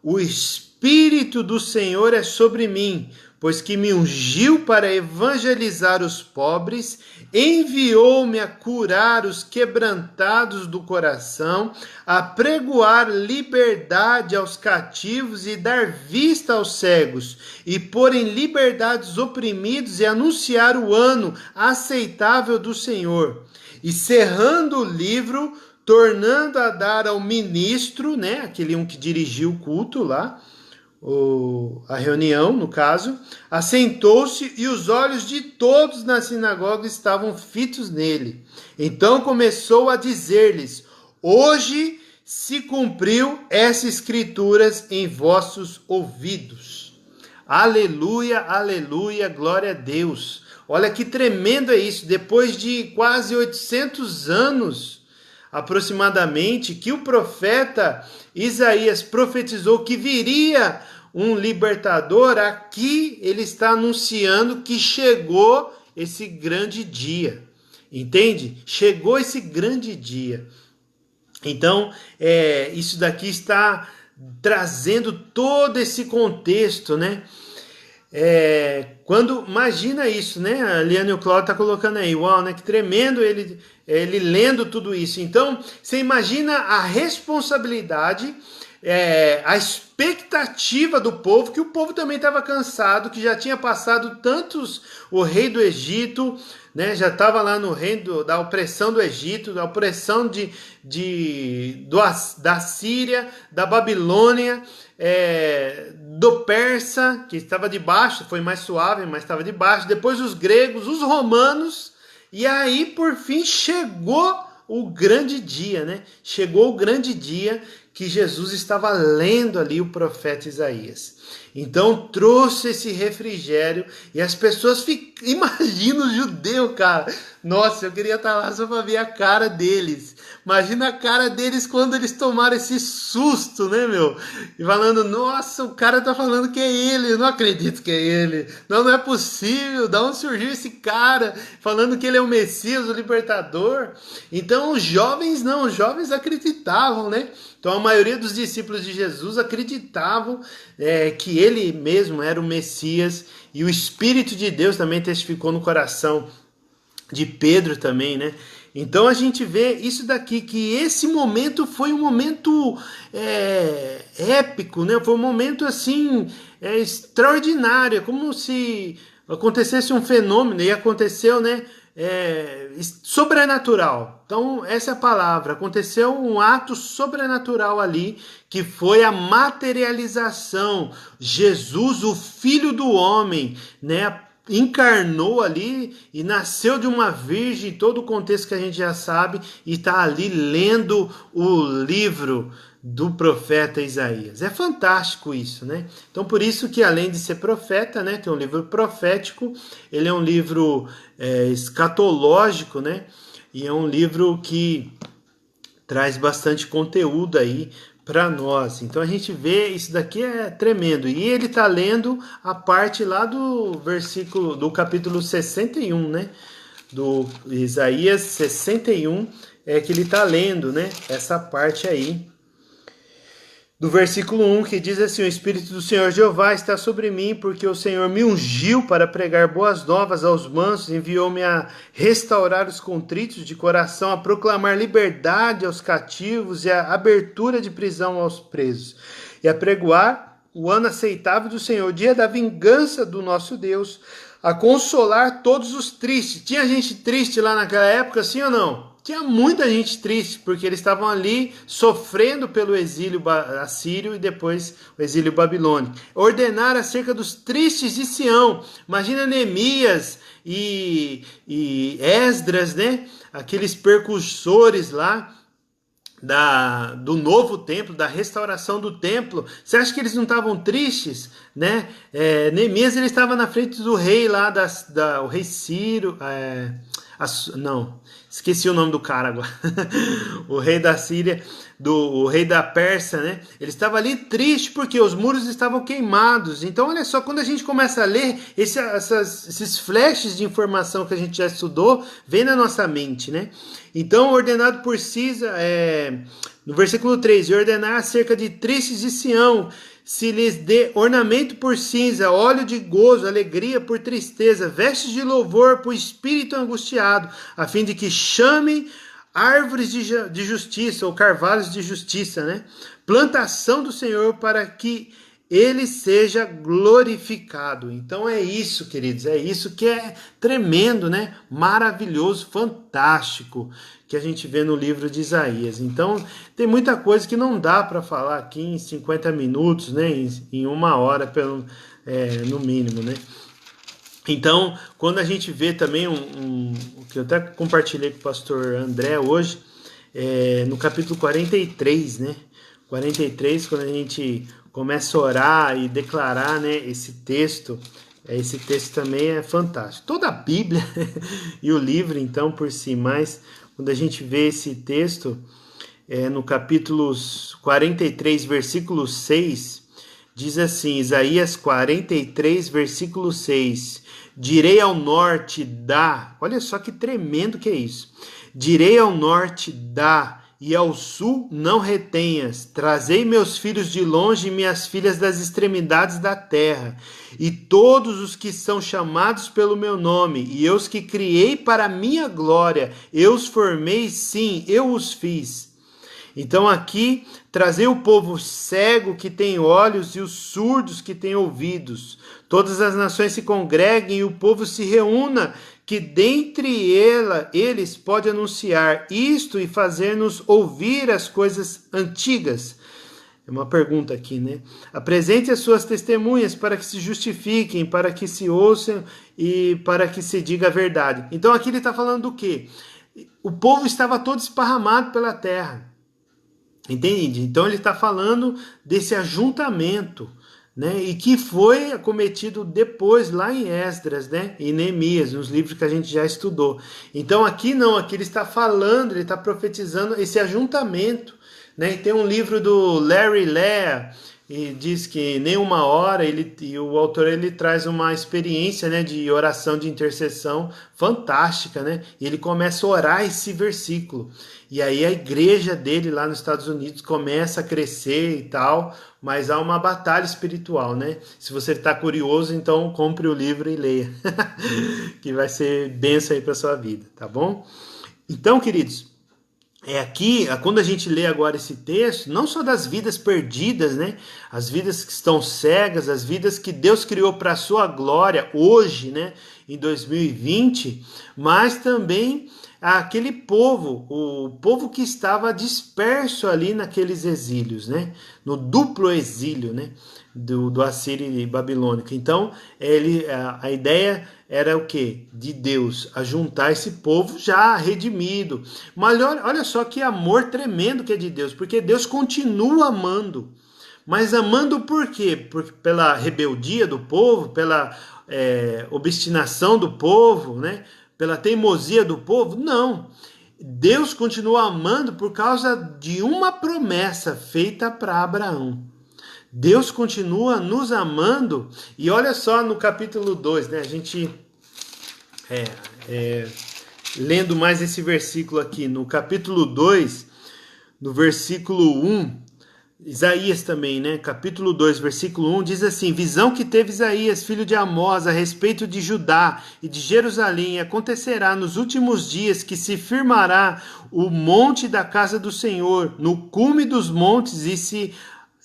O Espírito do Senhor é sobre mim, pois que me ungiu para evangelizar os pobres, enviou-me a curar os quebrantados do coração, a pregoar liberdade aos cativos e dar vista aos cegos, e pôr em liberdade os oprimidos e anunciar o ano aceitável do Senhor. E cerrando o livro, tornando a dar ao ministro, né, aquele que dirigiu o culto lá, a reunião, no caso, assentou-se e os olhos de todos na sinagoga estavam fitos nele. Então começou a dizer-lhes: Hoje se cumpriu essa escritura em vossos ouvidos. Aleluia, aleluia, glória a Deus. Olha que tremendo é isso, depois de quase 800 anos, aproximadamente, que o profeta Isaías profetizou que viria um libertador, aqui ele está anunciando que chegou esse grande dia, entende? Chegou esse grande dia. Então, isso daqui está trazendo todo esse contexto, né? Imagina isso, né? A Liane e o Cláudio tá colocando aí, uau, né? Que tremendo ele lendo tudo isso. Então, você imagina a responsabilidade, a expectativa do povo, que o povo também estava cansado, que já tinha passado o rei do Egito, né? Já estava lá no reino da opressão do Egito, da opressão da Síria, da Babilônia, do persa, que estava debaixo, foi mais suave, mas estava debaixo, depois os gregos, os romanos, e aí por fim chegou o grande dia, né? Chegou o grande dia que Jesus estava lendo ali o profeta Isaías. Então trouxe esse refrigério e as pessoas imagina o judeu, cara. Nossa, eu queria estar lá só para ver a cara deles. Imagina a cara deles quando eles tomaram esse susto, né, meu? E falando, nossa, o cara tá falando que é ele, eu não acredito que é ele. Não, não é possível, da onde surgiu esse cara? Falando que ele é o Messias, o libertador. Então os jovens não, os jovens acreditavam, né? Então a maioria dos discípulos de Jesus acreditavam que ele mesmo era o Messias, e o Espírito de Deus também testificou no coração de Pedro também, né? Então a gente vê isso daqui, que esse momento foi um momento épico, né? Foi um momento assim extraordinário, é como se acontecesse um fenômeno, e aconteceu, né? Sobrenatural. Então essa é a palavra, aconteceu um ato sobrenatural ali, que foi a materialização. Jesus, o Filho do Homem, né, encarnou ali e nasceu de uma virgem, todo o contexto que a gente já sabe, e está ali lendo o livro do profeta Isaías. É fantástico isso, né? Então por isso que, além de ser profeta, né, tem um livro profético, ele é um livro escatológico, né? E é um livro que traz bastante conteúdo aí para nós. Então a gente vê, isso daqui é tremendo. E ele está lendo a parte lá do versículo, do capítulo 61, né? Do Isaías 61, que ele está lendo, né? Essa parte aí do versículo 1, que diz assim: o Espírito do Senhor Jeová está sobre mim, porque o Senhor me ungiu para pregar boas novas aos mansos, enviou-me a restaurar os contritos de coração, a proclamar liberdade aos cativos e a abertura de prisão aos presos, e a pregoar o ano aceitável do Senhor, o dia da vingança do nosso Deus, a consolar todos os tristes. Tinha gente triste lá naquela época, sim ou não? Tinha muita gente triste, porque eles estavam ali sofrendo pelo exílio assírio e depois o exílio babilônico. Ordenar acerca dos tristes de Sião. Imagina Neemias e Esdras, né? Aqueles percursores lá do novo templo, da restauração do templo. Você acha que eles não estavam tristes, né? Neemias, ele estava na frente do rei lá, o rei Ciro, não, esqueci o nome do cara agora. O rei da Síria, o rei da Pérsia, né? Ele estava ali triste porque os muros estavam queimados. Então, olha só, quando a gente começa a ler, esses flashes de informação que a gente já estudou, vem na nossa mente, né? Então, ordenado por Cisa, no versículo 3, e ordenar acerca de tristes de Sião, se lhes dê ornamento por cinza, óleo de gozo, alegria por tristeza, vestes de louvor por espírito angustiado, a fim de que chamem árvores de justiça, ou carvalhos de justiça, né? Plantação do Senhor, para que ele seja glorificado. Então é isso, queridos, é isso que é tremendo, né? Maravilhoso, fantástico, que a gente vê no livro de Isaías. Então tem muita coisa que não dá para falar aqui em 50 minutos, né? Em uma hora, no mínimo, né? Então, quando a gente vê também o que eu até compartilhei com o pastor André hoje, no capítulo 43, né? 43, quando a gente começa a orar e declarar, né, esse texto também é fantástico. Toda a Bíblia e o livro, então, por si, mas quando a gente vê esse texto, no capítulo 43, versículo 6, diz assim, Isaías 43, versículo 6, direi ao norte olha só que tremendo que é isso, direi ao norte e ao sul não retenhas, trazei meus filhos de longe e minhas filhas das extremidades da terra, e todos os que são chamados pelo meu nome, e eu os que criei para a minha glória, eu os formei, sim, eu os fiz. Então aqui, trazer o povo cego que tem olhos e os surdos que têm ouvidos. Todas as nações se congreguem e o povo se reúna, que dentre eles pode anunciar isto e fazer-nos ouvir as coisas antigas. É uma pergunta aqui, né? Apresente as suas testemunhas para que se justifiquem, para que se ouçam e para que se diga a verdade. Então aqui ele está falando do quê? O povo estava todo esparramado pela terra. Entende? Então ele está falando desse ajuntamento, né? E que foi acometido depois lá em Esdras, né? E Neemias, nos livros que a gente já estudou. Então aqui não, aqui ele está falando, ele está profetizando esse ajuntamento, né? E tem um livro do Larry Lehr, e diz que nem uma hora, e o autor ele traz uma experiência, né, de oração, de intercessão fantástica, né? E ele começa a orar esse versículo. E aí a igreja dele lá nos Estados Unidos começa a crescer e tal, mas há uma batalha espiritual, né? Se você está curioso, então compre o livro e leia, que vai ser bênção aí para sua vida, tá bom? Então, queridos, aqui, quando a gente lê agora esse texto, não só das vidas perdidas, né? As vidas que estão cegas, as vidas que Deus criou para a sua glória hoje, né? Em 2020, mas também aquele povo, o povo que estava disperso ali naqueles exílios, né? No duplo exílio, né? Do Assírio e Babilônica. Então, a ideia era o quê? De Deus ajuntar esse povo já redimido. Mas olha só que amor tremendo que é de Deus, porque Deus continua amando. Mas amando por quê? Pela rebeldia do povo, pela obstinação do povo, né? Pela teimosia do povo? Não. Deus continua amando por causa de uma promessa feita para Abraão. Deus continua nos amando, e olha só no capítulo 2, né? A gente lendo mais esse versículo aqui, no capítulo 2, no versículo 1, Isaías também, né? Capítulo 2, versículo 1, diz assim: visão que teve Isaías, filho de Amós, a respeito de Judá e de Jerusalém, acontecerá nos últimos dias que se firmará o monte da casa do Senhor, no cume dos montes, e se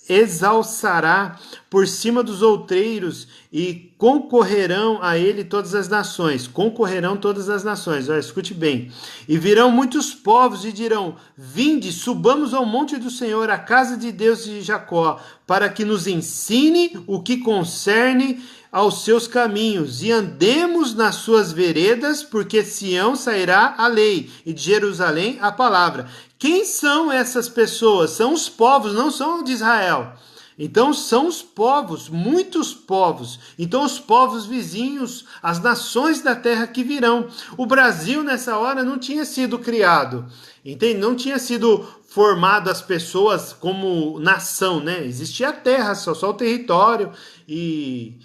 exalçará por cima dos outreiros, e concorrerão a ele todas as nações. Concorrerão todas as nações. Olha, escute bem. E virão muitos povos e dirão: vinde, subamos ao monte do Senhor, à casa de Deus de Jacó, para que nos ensine o que concerne aos seus caminhos, e andemos nas suas veredas, porque Sião sairá a lei, e de Jerusalém a palavra. Quem são essas pessoas? São os povos, não são de Israel. Então são os povos, muitos povos. Então os povos vizinhos, as nações da terra que virão. O Brasil nessa hora não tinha sido criado, entende? Não tinha sido formado as pessoas como nação, né? Existia a terra, só o território e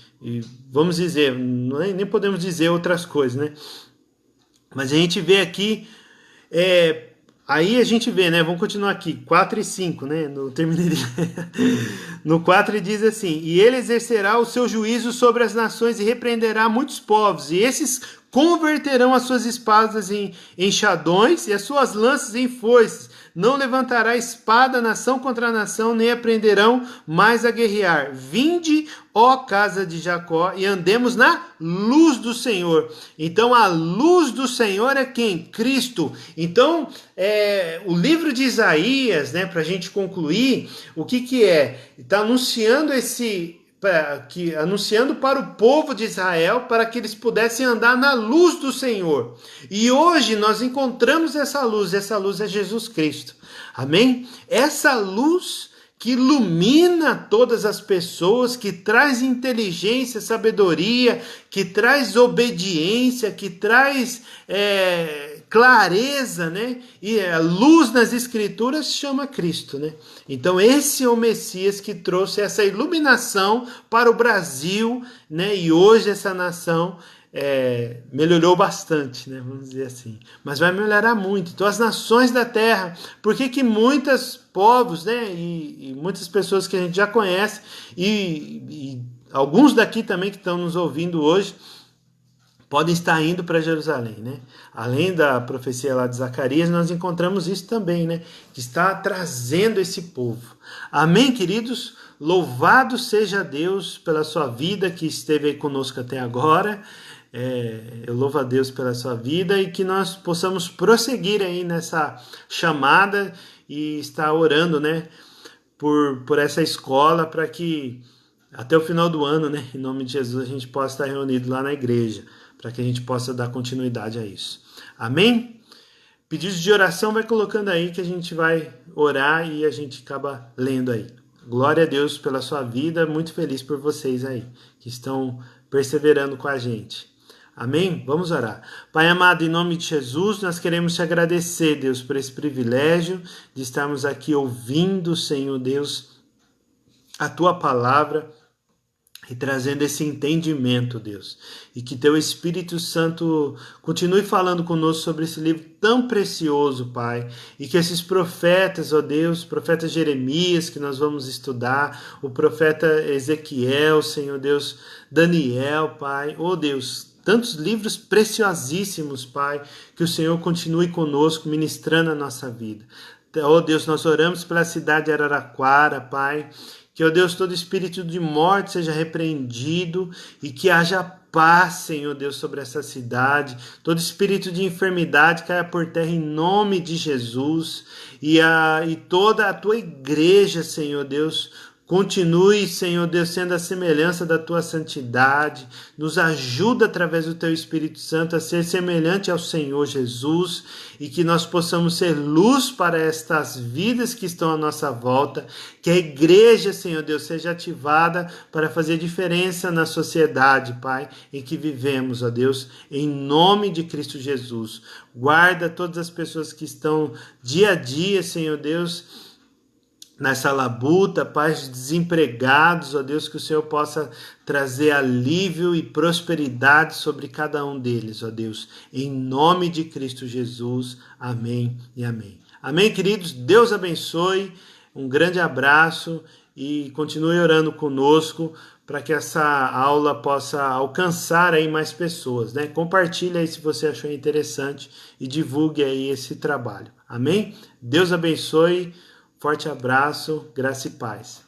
vamos dizer, nem podemos dizer outras coisas, né? Mas a gente vê aqui, aí a gente vê, né? Vamos continuar aqui, 4 e 5, né? No 4 ele diz assim: e ele exercerá o seu juízo sobre as nações e repreenderá muitos povos, e esses converterão as suas espadas em enxadões e as suas lanças em foices. Não levantará espada nação contra nação, nem aprenderão mais a guerrear. Vinde, ó casa de Jacó, e andemos na luz do Senhor. Então a luz do Senhor é quem? Cristo. Então o livro de Isaías, né, para a gente concluir, o que é? Está anunciando anunciando para o povo de Israel, para que eles pudessem andar na luz do Senhor. E hoje nós encontramos essa luz é Jesus Cristo. Amém? Essa luz que ilumina todas as pessoas, que traz inteligência, sabedoria, que traz obediência, que traz clareza, né? E a luz nas escrituras chama Cristo, né? Então esse é o Messias que trouxe essa iluminação para o Brasil, né? E hoje essa nação melhorou bastante, né? Vamos dizer assim. Mas vai melhorar muito. Então as nações da terra, por que muitos povos, né? E muitas pessoas que a gente já conhece, e alguns daqui também que estão nos ouvindo hoje, podem estar indo para Jerusalém, né? Além da profecia lá de Zacarias, nós encontramos isso também, né? Que está trazendo esse povo. Amém, queridos? Louvado seja Deus pela sua vida que esteve aí conosco até agora. Eu louvo a Deus pela sua vida e que nós possamos prosseguir aí nessa chamada e estar orando, né? por essa escola, para que até o final do ano, né, em nome de Jesus, a gente possa estar reunido lá na igreja, para que a gente possa dar continuidade a isso. Amém? Pedidos de oração vai colocando aí que a gente vai orar e a gente acaba lendo aí. Glória a Deus pela sua vida, muito feliz por vocês aí, que estão perseverando com a gente. Amém? Vamos orar. Pai amado, em nome de Jesus, nós queremos te agradecer, Deus, por esse privilégio de estarmos aqui ouvindo, Senhor Deus, a tua palavra e trazendo esse entendimento, Deus. E que teu Espírito Santo continue falando conosco sobre esse livro tão precioso, Pai. E que esses profetas, ó Deus, profeta Jeremias, que nós vamos estudar, o profeta Ezequiel, Senhor Deus, Daniel, Pai, ó Deus, tantos livros preciosíssimos, Pai, que o Senhor continue conosco, ministrando a nossa vida. Ó Deus, nós oramos pela cidade de Araraquara, Pai, que, ó Deus, todo espírito de morte seja repreendido e que haja paz, Senhor Deus, sobre essa cidade. Todo espírito de enfermidade caia por terra em nome de Jesus. E toda a tua igreja, Senhor Deus, continue, Senhor Deus, sendo a semelhança da tua santidade. Nos ajuda através do teu Espírito Santo a ser semelhante ao Senhor Jesus e que nós possamos ser luz para estas vidas que estão à nossa volta. Que a igreja, Senhor Deus, seja ativada para fazer diferença na sociedade, Pai, em que vivemos, ó Deus, em nome de Cristo Jesus. Guarda todas as pessoas que estão dia a dia, Senhor Deus, nessa labuta, Pai, de desempregados, ó Deus, que o Senhor possa trazer alívio e prosperidade sobre cada um deles, ó Deus, em nome de Cristo Jesus, amém e amém. Amém, queridos? Deus abençoe, um grande abraço e continue orando conosco para que essa aula possa alcançar aí mais pessoas, né? Compartilhe aí se você achou interessante e divulgue aí esse trabalho, amém? Deus abençoe. Forte abraço, graça e paz.